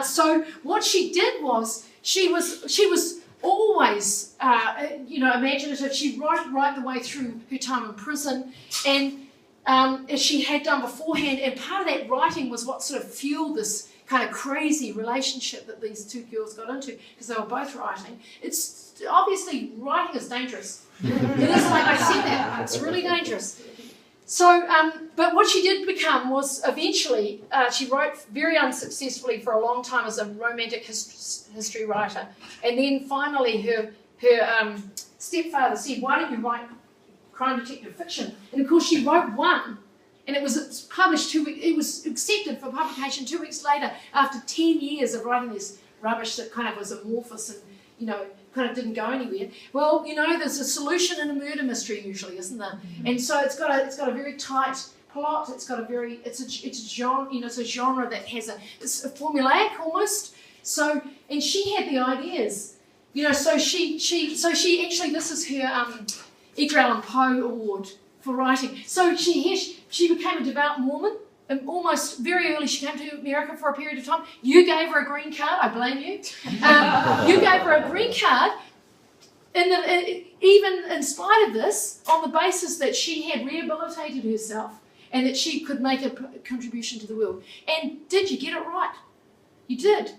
Speaker 2: So what she did was she was always imaginative. She wrote right the way through her time in prison, and as she had done beforehand. And part of that writing was what sort of fueled this kind of crazy relationship that these two girls got into, because they were both writing. It's obviously, writing is dangerous. It is, like I said that, it's really dangerous. So, but what she did become was eventually, she wrote very unsuccessfully for a long time as a romantic history writer. And then finally her stepfather said, why don't you write crime detective fiction? And of course she wrote one. And it was published it was accepted for publication 2 weeks later, after 10 years of writing this rubbish that kind of was amorphous and, kind of didn't go anywhere. Well, there's a solution in a murder mystery usually, isn't there? Mm-hmm. And so it's got a very tight plot. It's got it's a genre, it's a genre that has it's a formulaic almost. So, and she had the ideas, so she actually, this is her Edgar Allan Poe Award for writing. So she became a devout Mormon, and almost very early she came to America for a period of time. You gave her a green card, I blame you. You gave her a green card, even in spite of this, on the basis that she had rehabilitated herself and that she could make a contribution to the world. And did you get it right? You did.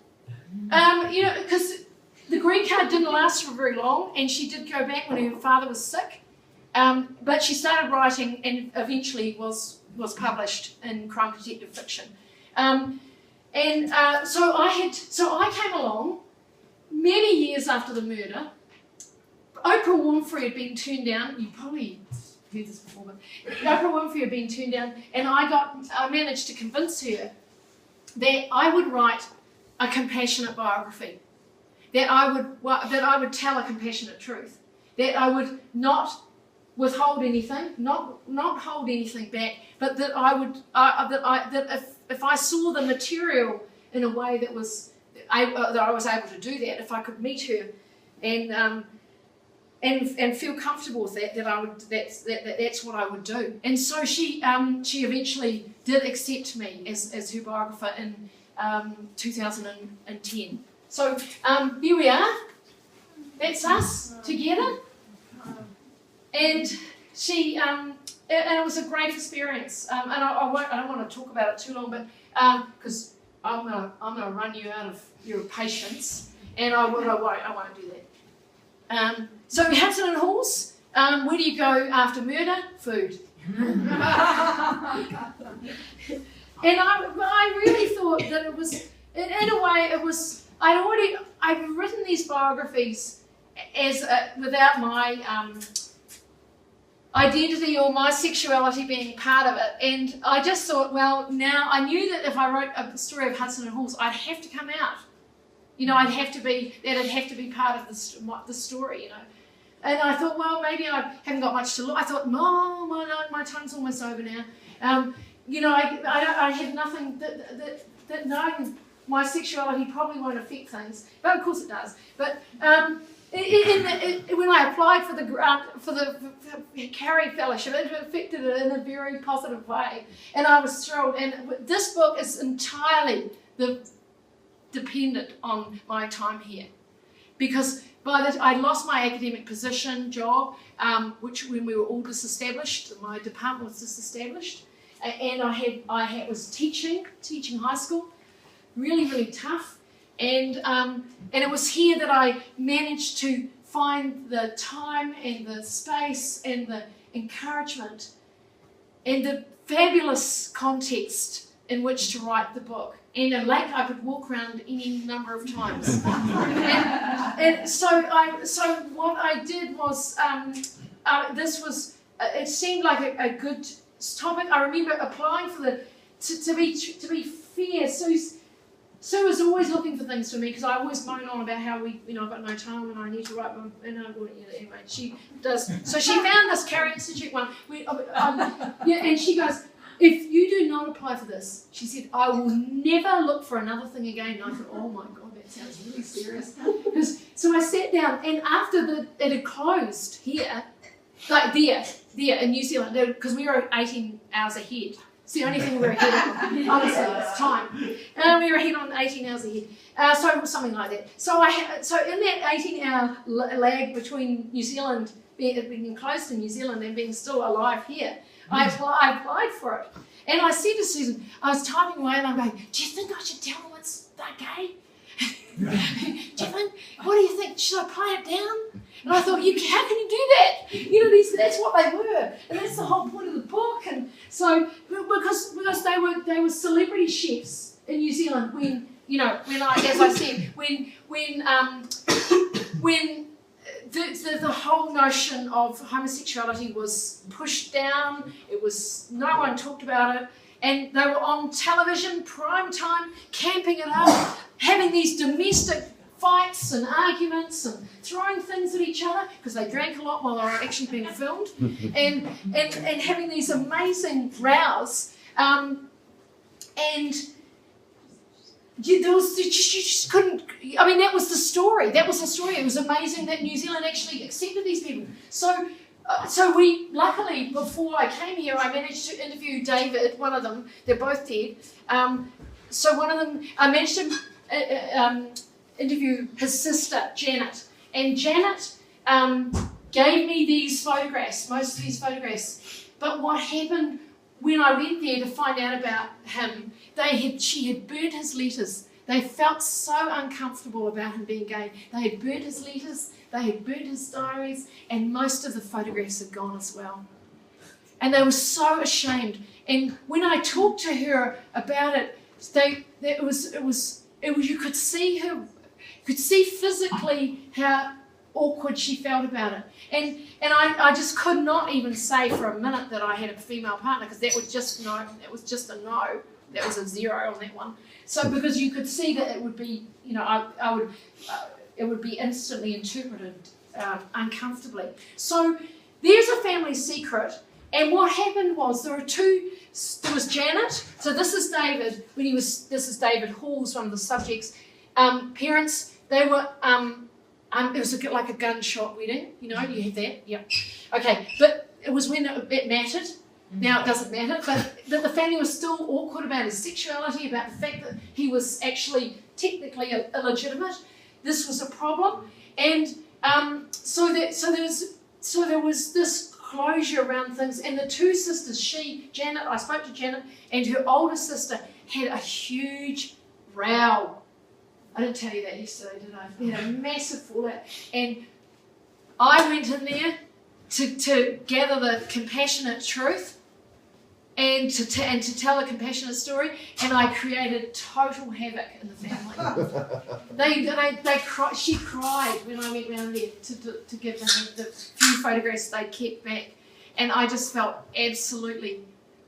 Speaker 2: Because the green card didn't last for very long, and she did go back when her father was sick. But she started writing and eventually was published in crime detective fiction. So I came along many years after the murder. Oprah Winfrey had been turned down. You probably heard this before, but Oprah Winfrey had been turned down, and I managed to convince her that I would write a compassionate biography, that I would tell a compassionate truth, that I would not withhold anything, not hold anything back, but that if I saw the material in a way that I was able to do that, if I could meet her and feel comfortable with that's what I would do. And so she eventually did accept me as her biographer in 2010. So here we are. That's us together. And she and it was a great experience. And I don't want to talk about it too long, but because I'm gonna run you out of your patience, and I won't do that. So Hudson Halls, where do you go after murder? Food. And I really thought that it was, in a way, it was. I'd written these biographies without my identity or my sexuality being part of it, and I just thought, well, now I knew that if I wrote a story of Hudson Halls, I'd have to come out. I'd have to be part of the story, And I thought, well, maybe I haven't got much to look. I thought, no, my time's almost over now. I had nothing that knowing my sexuality probably won't affect things, but of course it does. But when I applied for the Carey Fellowship, it affected it in a very positive way, and I was thrilled. And this book is entirely dependent on my time here, because I lost my academic job, which when we were all disestablished, my department was disestablished, and I was teaching high school, really, really tough, and it was here that I managed to find the time and the space and the encouragement and the fabulous context in which to write the book. And a lake I could walk around any number of times. and so what I did was, it seemed like a good topic. I remember applying for to be fair, Sue was always looking for things for me, because I always moan on about how I've got no time and I need to write them. And anyway, she does. So she found this Carey Institute one, and she goes, if you do not apply for this, she said, I will never look for another thing again. And I thought, oh my God, that sounds really serious. So I sat down, and after it had closed here, like there in New Zealand, because we were 18 hours ahead. It's the only thing we were ahead on, honestly, it's time. We were ahead on 18 hours ahead. So something like that. So in that 18-hour lag between New Zealand being closed in New Zealand and being still alive here, I applied for it. And I said to Susan, I was typing away and I'm going, do you think I should tell them they're gay? Jeffin, what do you think? Should I play it down? And I thought, how can you do that? That's what they were, and that's the whole point of the book. And so, because they were celebrity chefs in New Zealand when as I said, when the whole notion of homosexuality was pushed down, no one talked about it, and they were on television, prime time, camping it up, having these domestic fights and arguments and throwing things at each other because they drank a lot while they were actually being filmed, and having these amazing rows. And you just couldn't. I mean, that was the story. That was the story. It was amazing that New Zealand actually accepted these people. So we, luckily, before I came here, I managed to interview David, one of them. They're both dead. So one of them, I managed to interview his sister, Janet. And Janet gave me these photographs, most of these photographs. But what happened when I went there to find out about him, she had burnt his letters. They felt so uncomfortable about him being gay. They had burnt his letters, they had burnt his diaries, and most of the photographs had gone as well. And they were so ashamed. And when I talked to her about it, you could see her, you could see physically how awkward she felt about it. And I just could not even say for a minute that I had a female partner, because that was just a no. That was a 0 on that one. So because you could see that it would be, it would be instantly interpreted uncomfortably. So there's a family secret. And what happened was there was Janet. So this is David this is David Halls, one of the subjects. Parents, they were, it was like a gunshot wedding, you have that? Yeah. Okay, but it was when it mattered. Now it doesn't matter, but that the family was still awkward about his sexuality, about the fact that he was actually technically illegitimate. This was a problem, and so there was this closure around things. And the two sisters, I spoke to Janet, and her older sister had a huge row. I didn't tell you that yesterday, did I? They had a massive fallout, and I went in there to gather the compassionate truth and to tell a compassionate story, and I created total havoc in the family. She cried when I went round there to give them the few photographs they kept back, and I just felt absolutely.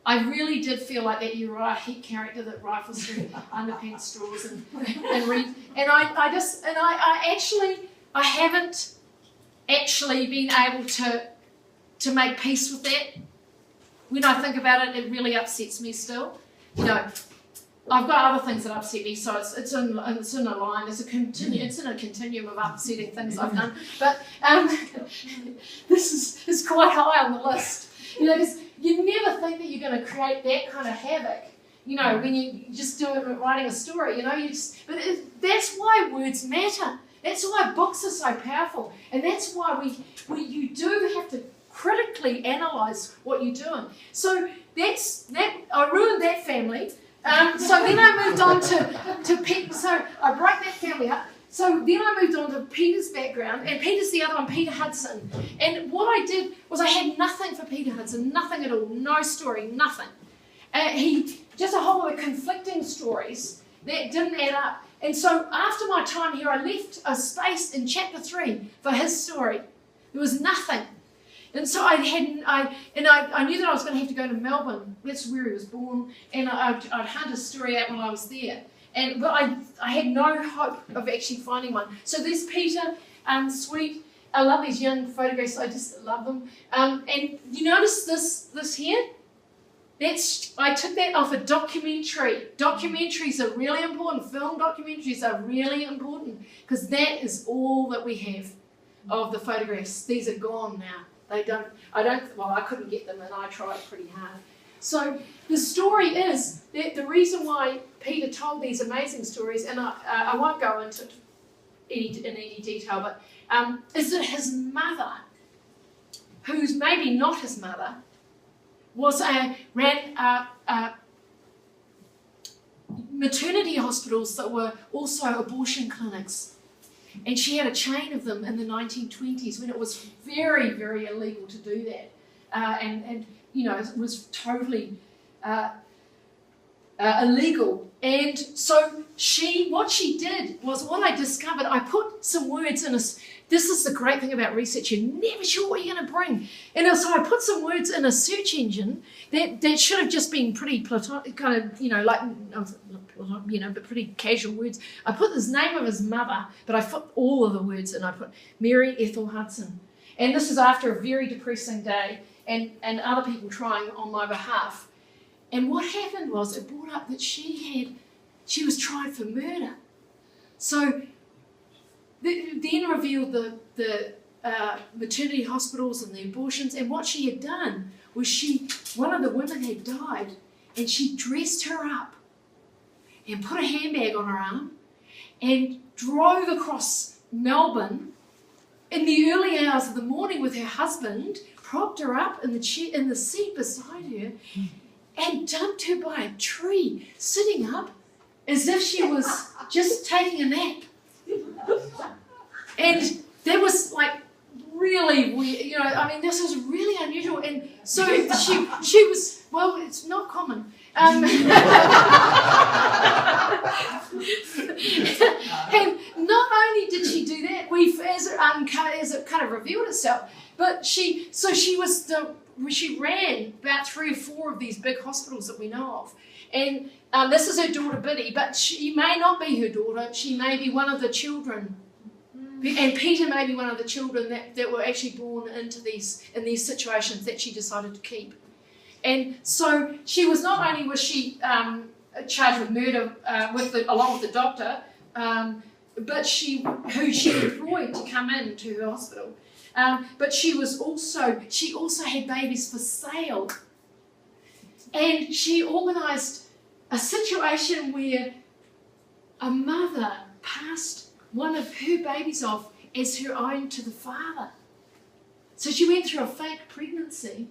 Speaker 2: I really did feel like that Uriah Heep character that rifles through underpants straws and I haven't actually been able to make peace with that. When I think about it, it really upsets me still. I've got other things that upset me, so it's in a line. It's in a continuum of upsetting things I've done. But this is quite high on the list. Because you never think that you're going to create that kind of havoc. When you just do it writing a story. That's why words matter. That's why books are so powerful, and that's why you do have to critically analyse what you're doing. So I ruined that family. So then I moved on to Pete. So I broke that family up. So then I moved on to Peter's background, and Peter's the other one, Peter Hudson. And what I did was I had nothing for Peter Hudson, nothing at all, no story, nothing. Just a whole lot of conflicting stories that didn't add up. And so after my time here, I left a space in chapter 3 for his story. There was nothing. And so I knew that I was going to have to go to Melbourne. That's where he was born. And I'd hunt his story out while I was there. But I had no hope of actually finding one. So there's Peter, sweet. I love these young photographs. I just love them. And you notice this here? I took that off a documentary. Documentaries are really important. Film documentaries are really important because that is all that we have of the photographs. These are gone now. I couldn't get them, and I tried pretty hard. So the story is that the reason why Peter told these amazing stories, and I won't go into any detail, but is that his mother, who's maybe not his mother, ran maternity hospitals that were also abortion clinics. And she had a chain of them in the 1920s when it was very, very illegal to do that. And it was totally illegal. And so what she did was, what I discovered, I put some words in this is the great thing about research, you're never sure what you're going to bring. And so I put some words in a search engine that should have just been pretty platonic, kind of, like, not but pretty casual words. I put his name of his mother, but I put all of the words in. I put Mary Ethel Hudson. And this is after a very depressing day and other people trying on my behalf. And what happened was it brought up that she was tried for murder. So then revealed the maternity hospitals and the abortions, and what she had done was one of the women had died, and she dressed her up and put a handbag on her arm and drove across Melbourne in the early hours of the morning with her husband, propped her up in the seat beside her, and dumped her by a tree, sitting up as if she was just taking a nap. And that was like really weird, this was really unusual. And so she was, well, it's not common. And not only did she do that, as it kind of revealed itself, but she ran about 3 or 4 of these big hospitals that we know of. And this is her daughter Biddy, but she may not be her daughter. She may be one of the children. And Peter may be one of the children that were actually born in these situations that she decided to keep. And so she was not only charged with murder along with the doctor, but who she employed to come into her hospital. But she also had babies for sale. And she organised a situation where a mother passed one of her babies off as her own to the father. So she went through a fake pregnancy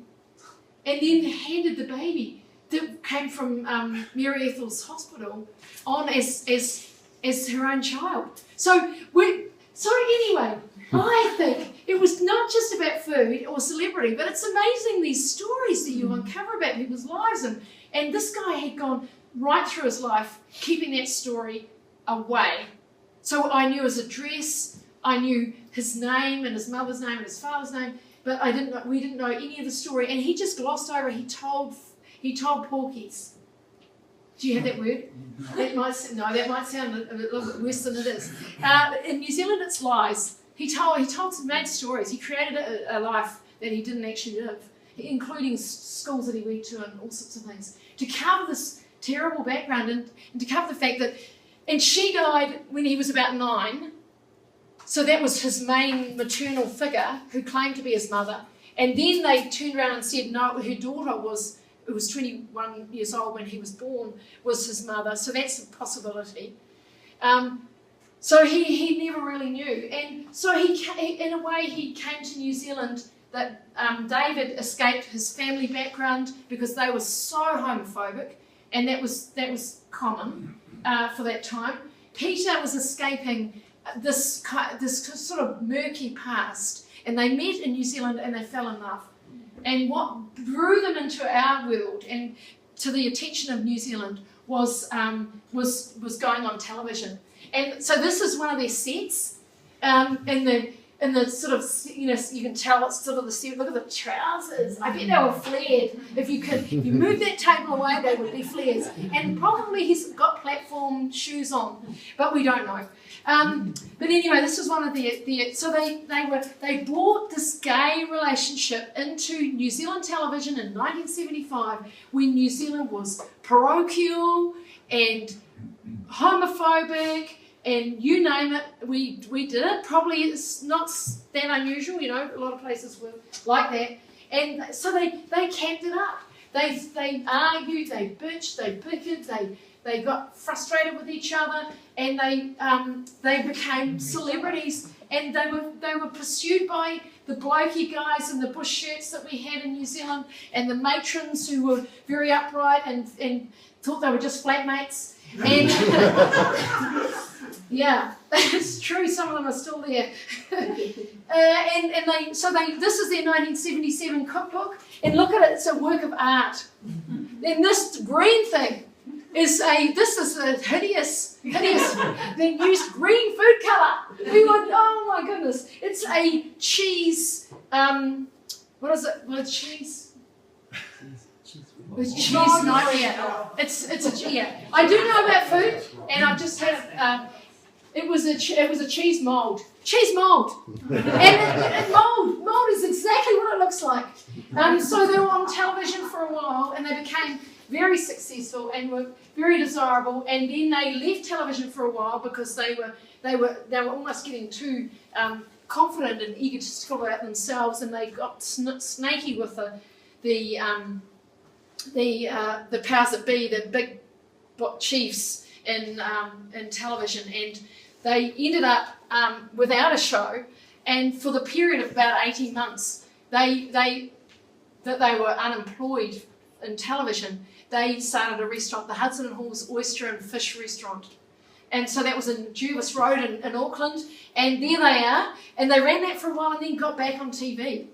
Speaker 2: and then handed the baby that came from Mary Ethel's hospital on as her own child. So anyway, I think it was not just about food or celebrity, but it's amazing these stories that you uncover about people's lives. And this guy had gone right through his life keeping that story away. So I knew his address, I knew his name and his mother's name and his father's name, but we didn't know any of the story. And he just glossed over. He told porkies. Do you have that word? That might sound a little bit worse than it is. In New Zealand, it's lies. He told some mad stories. He created a life that he didn't actually live, including schools that he went to and all sorts of things, to cover this terrible background and to cover the fact that. And she died when he was about 9. So that was his main maternal figure who claimed to be his mother. And then they turned around and said, no, her daughter was 21 years old when he was born, was his mother. So that's a possibility. So he never really knew. And so in a way, he came to New Zealand that David escaped his family background because they were so homophobic, and that was common for that time. Peter was escaping this sort of murky past, and they met in New Zealand and they fell in love. And what drew them into our world and to the attention of New Zealand was going on television. And so this is one of their sets, in the sort of, you can tell it's sort of the set. Look at the trousers. I bet they were flared. If you move that table away, they would be flares. And probably he's got platform shoes on, but we don't know. But anyway, this was one of so they brought this gay relationship into New Zealand television in 1975, when New Zealand was parochial and homophobic, and you name it, we did it. Probably it's not that unusual, a lot of places were like that. And so they camped it up. They argued, they bitched, they bickered, they got frustrated with each other, and they became celebrities. And they were pursued by the blokey guys in the bush shirts that we had in New Zealand, and the matrons who were very upright and thought they were just flatmates. And yeah, it's true. Some of them are still there. This is their 1977 cookbook, and look at it. It's a work of art. And this green thing is a hideous. They used green food colour. Oh my goodness! It's a cheese. What is it? What cheese? With cheese nightmare. Yeah. I do know about food, and I've just had it was a cheese mold. Cheese mold, and mold is exactly what it looks like. So they were on television for a while, and they became very successful and were very desirable. And then they left television for a while because they were almost getting too confident and egotistical about themselves, and they got snaky with the powers that be, the big chiefs in television, and they ended up without a show. And for the period of about 18 months, they were unemployed in television. They started a restaurant, the Hudson Halls Oyster and Fish Restaurant. And so that was in Jervis Road in Auckland. And there they are. And they ran that for a while and then got back on TV.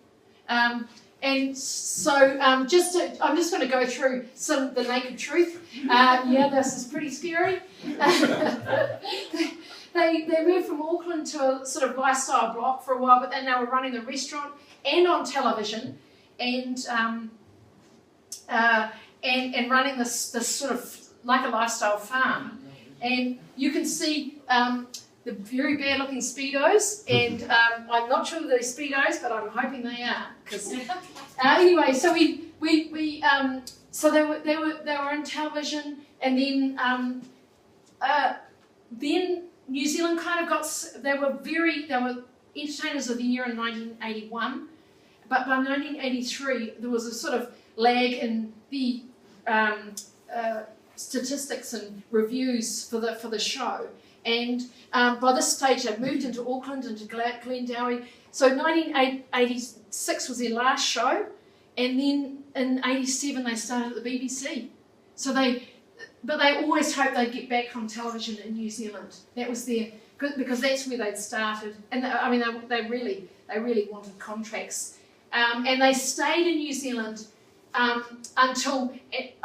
Speaker 2: And so I'm just going to go through the naked truth. This is pretty scary. They moved from Auckland to a sort of lifestyle block for a while, but then they were running the restaurant and on television, and running this sort of like a lifestyle farm. And you can see the very bad looking Speedos, and I'm not sure they're Speedos, but I'm hoping they are. Because anyway, so so they were in television, and then New Zealand kind of they were Entertainers of the Year in 1981, but by 1983 there was a sort of lag in the statistics and reviews for the show. And by this stage, they moved into Auckland, into Glendowie. So 1986 was their last show, and then in 87 they started at the BBC. But they always hoped they'd get back on television in New Zealand. That was because that's where they'd started. And they really wanted contracts. And they stayed in New Zealand until they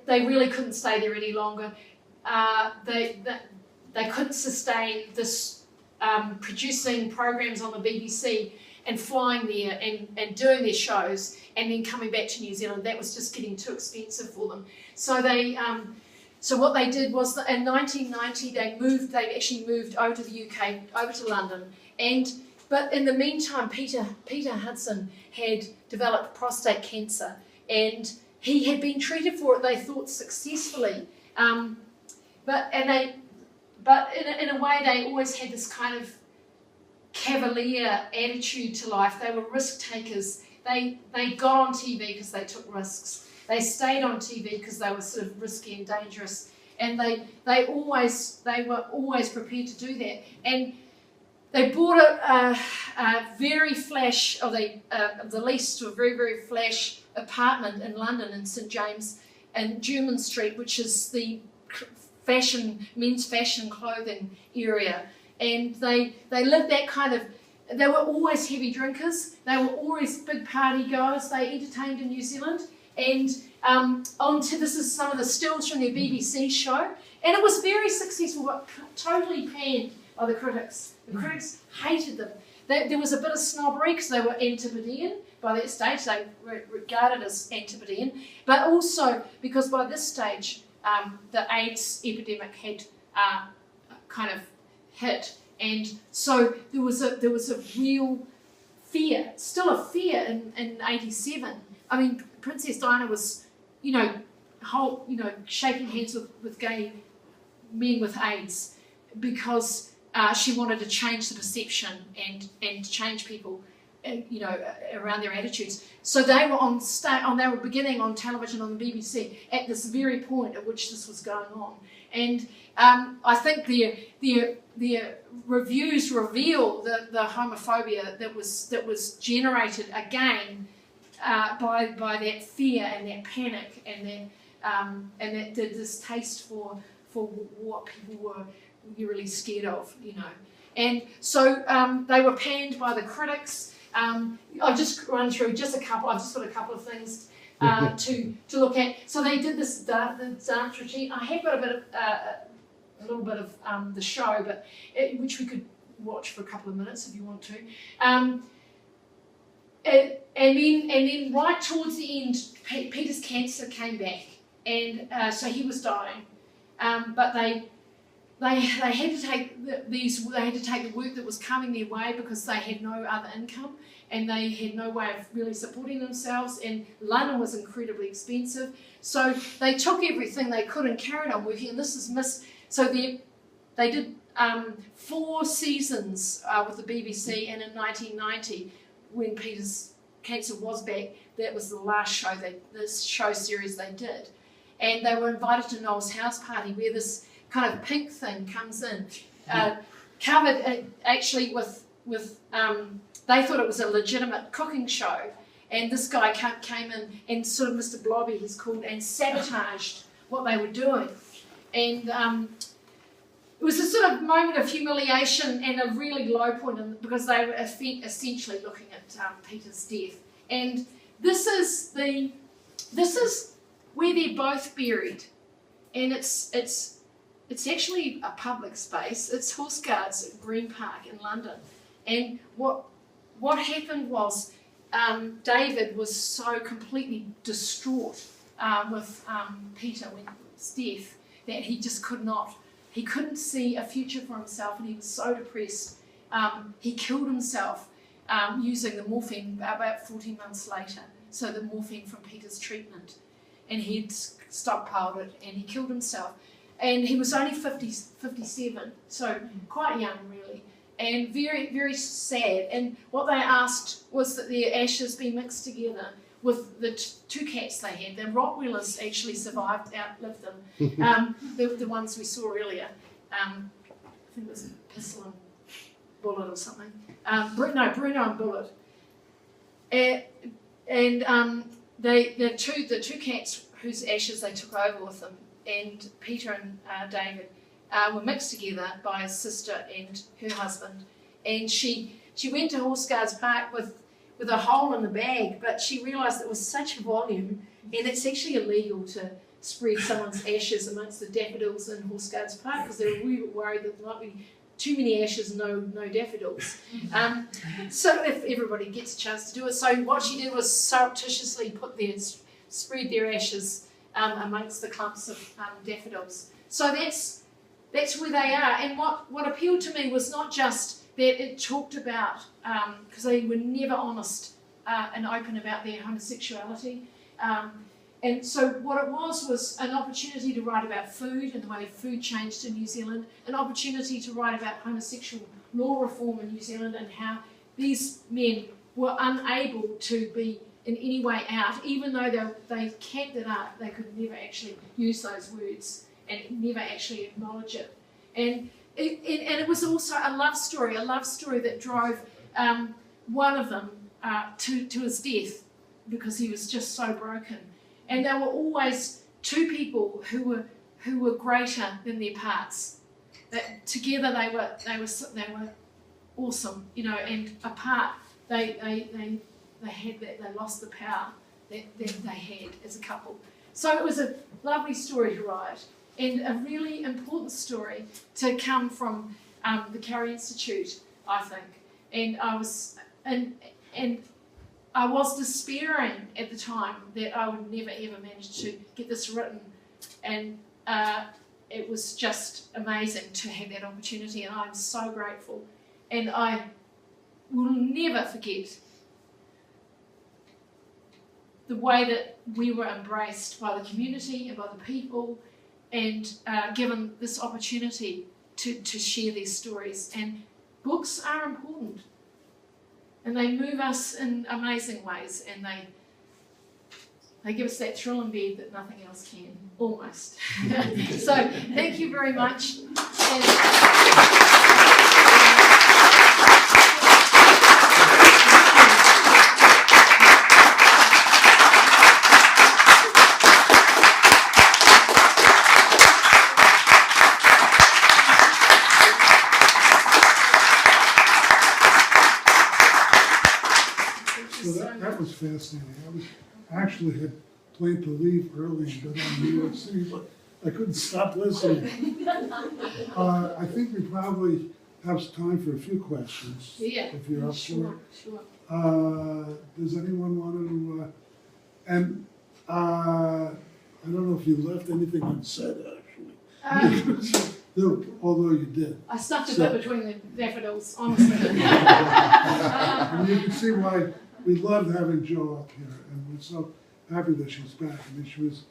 Speaker 2: really couldn't stay there any longer. They couldn't sustain this producing programs on the BBC and flying there and doing their shows and then coming back to New Zealand. That was just getting too expensive for them. So so what they did was that in 1990 they actually moved over to the UK, over to London. But in the meantime, Peter Hudson had developed prostate cancer, and he had been treated for it, they thought, successfully. But in a way, they always had this kind of cavalier attitude to life. They were risk takers. They got on TV because they took risks. They stayed on TV because they were sort of risky and dangerous, and they were always prepared to do that. And they bought a very flash, or the lease to a very, very flash apartment in London in St James and Jermyn Street, which is the men's fashion clothing area. And they lived that kind of, they were always heavy drinkers, they were always big party goers, they entertained in New Zealand. And this is some of the stills from their BBC show, and it was very successful, but totally panned by the critics. The critics hated them. There was a bit of snobbery because they were Antipodean. By that stage, they were regarded as Antipodean, but also because by this stage, the AIDS epidemic had kind of hit, and so there was a real fear, still a fear in 87. I mean, Princess Diana was, shaking hands with gay men with AIDS because she wanted to change the perception and change people, around their attitudes. So they were they were beginning on television on the BBC at this very point at which this was going on. And I think their reviews reveal the homophobia that was generated again by that fear and that panic and that distaste for what people were really scared of, And so they were panned by the critics. I'll just run through just a couple. I've just got a couple of things to look at. So they did this dance routine. I have got a little bit of the show, which we could watch for a couple of minutes if you want to. then right towards the end, Peter's cancer came back, and so he was dying. But they had to take the work that was coming their way because they had no other income and they had no way of really supporting themselves, and London was incredibly expensive. So they took everything they could and carried on working, and this is so they did 4 seasons with the BBC, and in 1990, when Peter's cancer was back, that was the last show, this show series they did. And they were invited to Noel's house party, where this kind of pink thing comes in, covered actually with they thought it was a legitimate cooking show, and this guy came in and sort of Mr. Blobby, he's called, and sabotaged what they were doing. And it was a sort of moment of humiliation and a really low point, because they were essentially looking at Peter's death. And this is where they're both buried, and it's actually a public space. It's Horse Guards at Green Park in London. And what happened was David was so completely distraught with Peter when his death that he just couldn't see a future for himself, and he was so depressed. He killed himself using the morphine about 14 months later, so the morphine from Peter's treatment. And he'd stockpiled it, and he killed himself. And he was only 57, so quite young really, and very, very sad. And what they asked was that their ashes be mixed together with the 2 cats they had. The Rottweilers actually survived, outlived them, the ones we saw earlier. I think it was Pistol and Bullet or something. Bruno and Bullet. The two cats whose ashes they took over with them, and Peter and David were mixed together by his sister and her husband. And she went to Horse Guards Park with a hole in the bag, but she realised it was such a volume, and it's actually illegal to spread someone's ashes amongst the daffodils in Horse Guards Park, because they were really worried that there might be too many ashes, no daffodils. So if everybody gets a chance to do it. So what she did was surreptitiously spread their ashes amongst the clumps of daffodils. So that's where they are. And what appealed to me was not just that it talked about, because they were never honest and open about their homosexuality. And so what it was an opportunity to write about food and the way food changed in New Zealand, an opportunity to write about homosexual law reform in New Zealand and how these men were unable to be in any way out, even though they camped it up, they could never actually use those words and never actually acknowledge it. And it was also a love story that drove one of them to his death, because he was just so broken. And there were always 2 people who were greater than their parts. That together they were awesome, and apart they lost the power that they had as a couple. So it was a lovely story to write, and a really important story to come from the Carey Institute, I think. And I was despairing at the time that I would never ever manage to get this written, and it was just amazing to have that opportunity, and I'm so grateful. And I will never forget the way that we were embraced by the community and by the people, and given this opportunity to share these stories. And books are important, and they move us in amazing ways, and they give us that thrill in bed that nothing else can, almost. So thank you very much.
Speaker 1: That was fascinating. I actually had planned to leave early and go down to New York City, but I couldn't stop listening. I think we probably have time for a few questions.
Speaker 2: Yeah,
Speaker 1: If you're up for
Speaker 2: sure,
Speaker 1: it.
Speaker 2: sure.
Speaker 1: Does anyone want to, and I don't know if you left anything unsaid, actually. No, although you did.
Speaker 2: I stuffed a
Speaker 1: So-
Speaker 2: bit between the daffodils, honestly.
Speaker 1: And you can see why we loved having Jo up here, and we're so happy that she's back. I mean, she was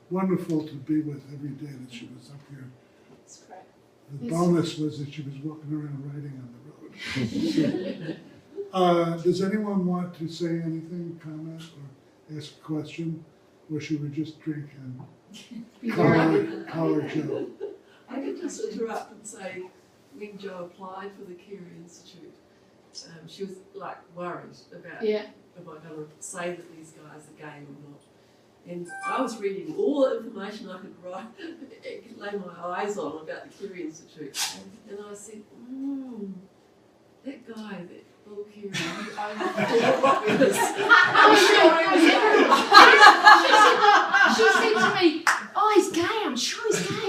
Speaker 1: wonderful to be with every day that she was up here.
Speaker 2: That's great.
Speaker 1: The
Speaker 2: Yes.
Speaker 1: bonus was that she was walking around writing on the road. Does anyone want to say anything, comment, or ask a question? Or should we just drink and collar Jo?
Speaker 3: I could just interrupt and say, when Jo applied for the Carey Institute, she was like worried about,
Speaker 2: Yeah.
Speaker 3: am I going to say that these guys are gay or not? And I was reading all the information I could write, lay my eyes on about the Carey Institute. And I said, that guy, that little Carey, I don't know what it is.
Speaker 2: She said to me, oh, he's gay, I'm sure he's gay. I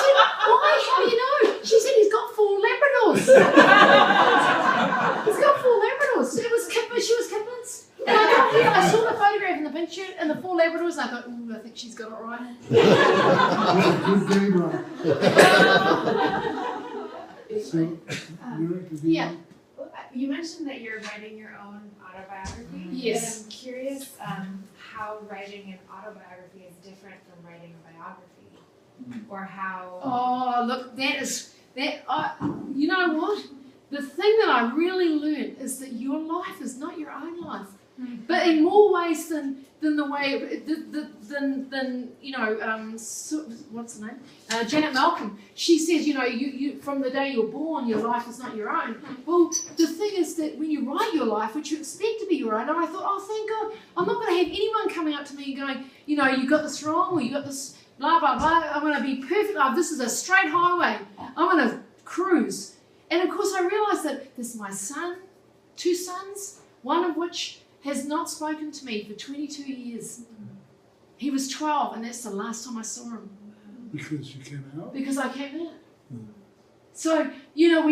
Speaker 2: said, why, how do you know? She said, he's got 4 Labradors. He's got 4 Labradors. She was convinced. And I saw the photograph in the picture and the 4 Labradors, and I thought, I think she's got it right.
Speaker 1: Good game, Rob. So, you're at the
Speaker 2: Yeah.
Speaker 4: You mentioned that you're writing your own autobiography.
Speaker 2: Yes.
Speaker 4: And I'm curious how writing an autobiography is different from writing a biography, or how.
Speaker 2: Oh, look, you know what? The thing that I really learned is that your life is not your own life, but in more ways than the way than you know. What's her name? Janet Malcolm. She says, you know, you from the day you're born, your life is not your own. Well, the thing is that when you write your life, which you expect to be your own, and I thought, oh, thank God, I'm not going to have anyone coming up to me and going, you know, you got this wrong, or you got this blah blah blah. I'm going to be perfect. Oh, this is a straight highway. I'm going to cruise. And of course, I realised that this is my son, 2 sons, one of which has not spoken to me for 22 years. He was 12, and that's the last time I saw him.
Speaker 1: Because you came out?
Speaker 2: Because I came out. So, you know,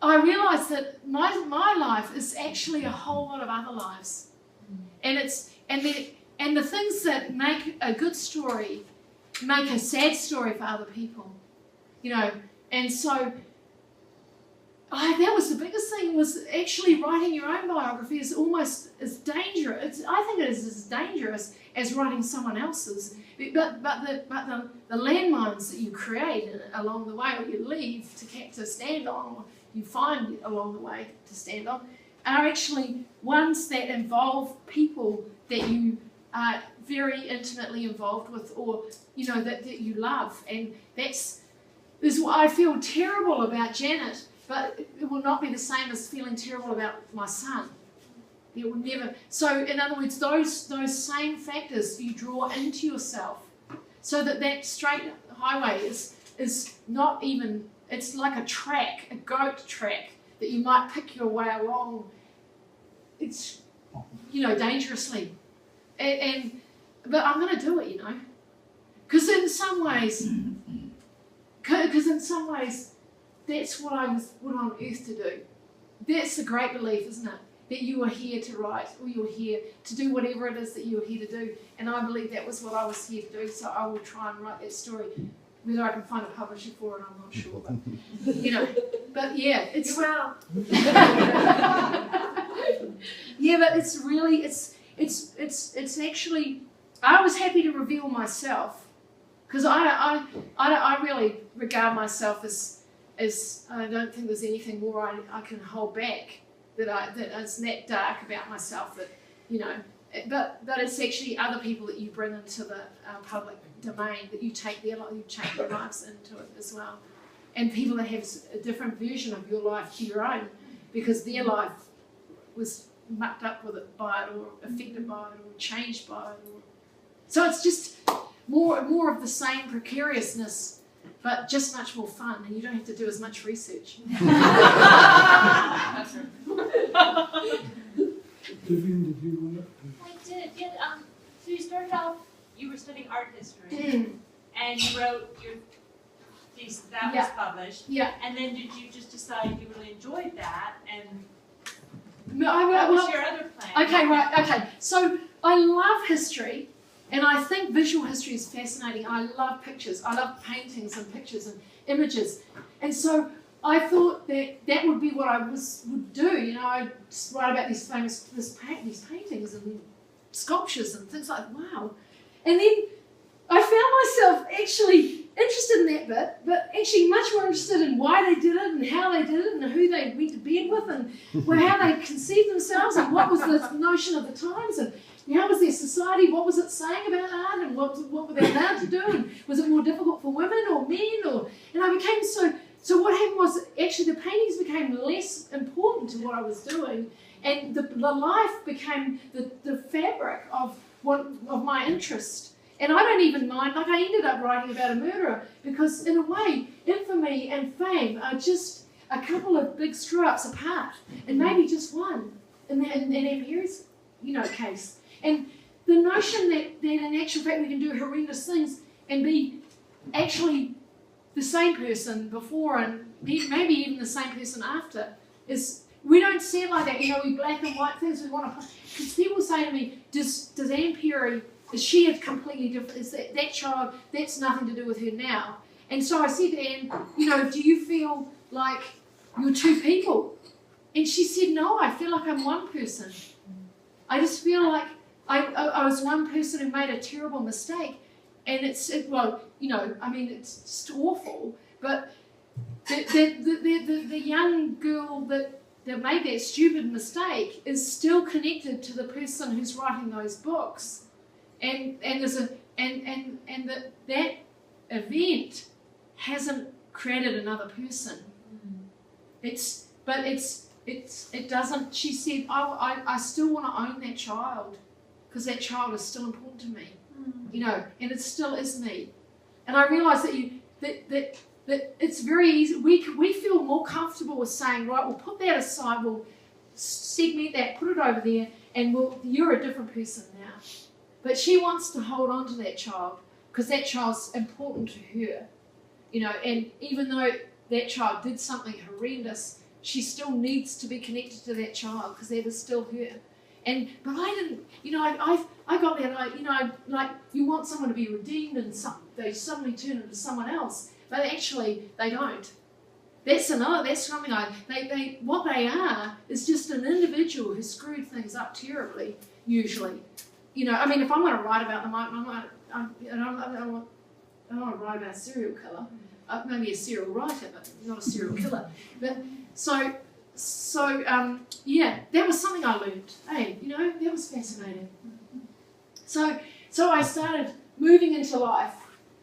Speaker 2: I realised that my life is actually a whole lot of other lives. And the things that make a good story make a sad story for other people. You know, and so that was the biggest thing, was actually writing your own biography is almost as dangerous. I think it is as dangerous as writing someone else's. But the landmines that you create along the way, or you leave to stand on, or you find along the way to stand on, are actually ones that involve people that you are very intimately involved with, or you know that you love. And this is what I feel terrible about Janet. But it will not be the same as feeling terrible about my son. It will never. So, in other words, those same factors you draw into yourself, so that straight highway is not even. It's like a track, a goat track that you might pick your way along. It's, you know, dangerously, but I'm going to do it, you know, because in some ways. That's what I was put on earth to do. That's the great belief, isn't it? That you are here to write, or you're here to do whatever it is that you're here to do. And I believe that was what I was here to do, so I will try and write that story. Whether I can find a publisher for it, I'm not sure. But, you know, but yeah, it's...
Speaker 4: Well.
Speaker 2: Yeah, but it's really, it's actually... I was happy to reveal myself, because I really regard myself as I don't think there's anything more I can hold back that is that dark about myself, that, you know, but it's actually other people that you bring into the public domain, that you take their lives into it as well, and people that have a different version of your life to your own, because their life was mucked up with it by it, or affected by it, or changed by it, so it's just more of the same precariousness, but just much more fun, and you don't have to do as much research.
Speaker 1: Vivian, did you want to?
Speaker 5: I did, yeah. So you started off, you were studying art history, and you wrote that
Speaker 2: Yeah.
Speaker 5: was published.
Speaker 2: Yeah.
Speaker 5: And then did you just decide you really enjoyed that, and
Speaker 2: Well,
Speaker 5: what was your other plan?
Speaker 2: okay, right, okay. So I love history, and I think visual history is fascinating. I love pictures. I love paintings and pictures and images. And so I thought that would be what I would do. You know, I'd write about these these paintings and sculptures and things like, wow. And then I found myself actually interested in that bit, but actually much more interested in why they did it and how they did it and who they went to bed with and how they conceived themselves and what was the notion of the times and how was their society, what was it saying about art and what were they allowed to do and was it more difficult for women or men and I became so what happened was actually the paintings became less important to what I was doing and the life became the fabric of my interest. And I don't even mind, like I ended up writing about a murderer because in a way, infamy and fame are just a couple of big screw-ups apart, and maybe just one in Perry's, case. And the notion that in actual fact we can do horrendous things and be actually the same person before and maybe even the same person after is, we don't see it like that. We black and white things we want to put. Because people say to me, does Anne Perry, is she a completely different, is that child, that's nothing to do with her now. And so I said to Anne, do you feel like you're two people? And she said, no, I feel like I'm one person. I just feel like I was one person who made a terrible mistake. And it's just awful. But the young girl that made that stupid mistake is still connected to the person who's writing those books. And that event hasn't created another person. It doesn't. She said, I still want to own that child because that child is still important to me, and it still is me. And I realise that it's very easy. We feel more comfortable with saying, right, we'll put that aside, we'll segment that, put it over there, and you're a different person now. But she wants to hold on to that child because that child's important to her, and even though that child did something horrendous, she still needs to be connected to that child because that is still her. But I didn't, I got that, like you want someone to be redeemed and they suddenly turn into someone else, but actually they don't. That's something what they are is just an individual who screwed things up terribly, usually. If I'm going to write about them, I don't want to write about a serial killer. Maybe a serial writer, but not a serial killer. But that was something I learned. Hey, that was fascinating. So I started moving into life,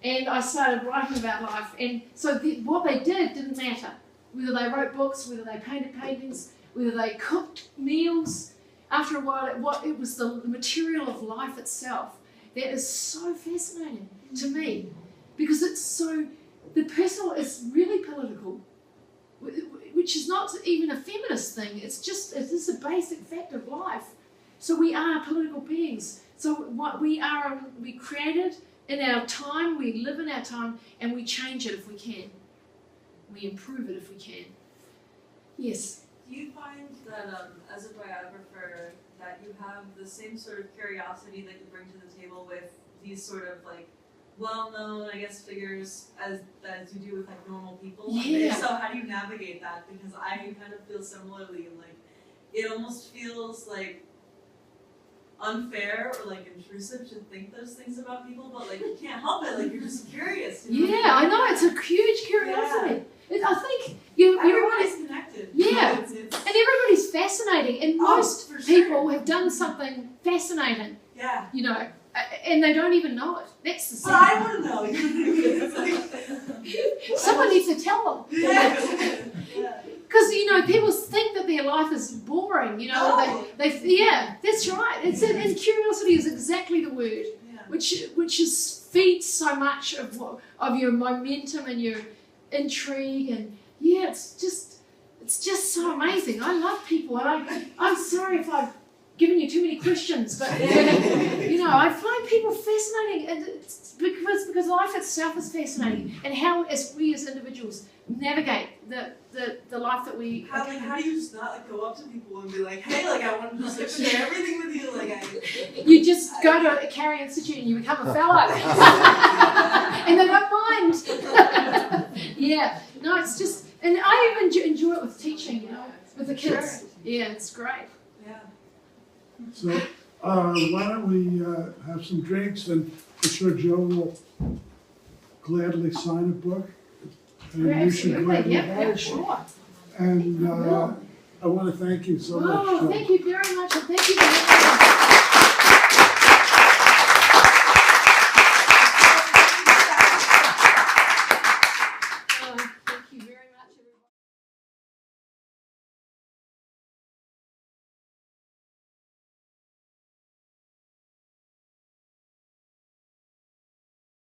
Speaker 2: and I started writing about life. And so what they did didn't matter. Whether they wrote books, whether they painted paintings, whether they cooked meals. After a while, it was the material of life itself that is so fascinating to me, because the personal is really political, which is not even a feminist thing. It is a basic fact of life. So we are political beings. So what we created in our time, we live in our time, and we change it if we can. We improve it if we can. Yes.
Speaker 6: Do you find that as a biographer that you have the same sort of curiosity that you bring to the table with these sort of well-known, figures as you do with normal people?
Speaker 2: Yeah.
Speaker 6: So how do you navigate that? Because I kind of feel similarly, it almost feels unfair or intrusive to think those things about people, but you can't help it. You're just curious.
Speaker 2: Yeah, I know, it's a huge curiosity. Yeah. I think
Speaker 6: everybody's connected.
Speaker 2: Yeah, and everybody's fascinating, and most people have done something fascinating.
Speaker 6: Yeah.
Speaker 2: And they don't even know it. That's the
Speaker 6: But I want to know.
Speaker 2: Someone needs to tell them. Because people think that their life is boring. That's right. And curiosity is exactly the word, which feeds so much of your momentum and your intrigue, and it's just so amazing. I love people, and I'm sorry if I've given you too many questions, but you know, I find people fascinating, and it's because life itself is fascinating, and how as we as individuals navigate the life that we.
Speaker 6: How do you just not like go up to people and be like, hey, like I want to just like share everything with you, like
Speaker 2: You just go to a Carey Institute and you become a fellow, and they don't mind. Yeah, no, it's just, and I even enjoy it with teaching, you know, with the kids. Yeah, it's great.
Speaker 6: Yeah.
Speaker 1: So, why don't we have some drinks, and I'm sure Joe will gladly sign a book. And you should
Speaker 2: Absolutely,
Speaker 1: gladly
Speaker 2: yeah,
Speaker 1: buy
Speaker 2: yeah,
Speaker 1: it.
Speaker 2: sure.
Speaker 1: And I want to thank you so much.
Speaker 2: Oh,
Speaker 1: Joe.
Speaker 2: thank you very much, and thank you for having me.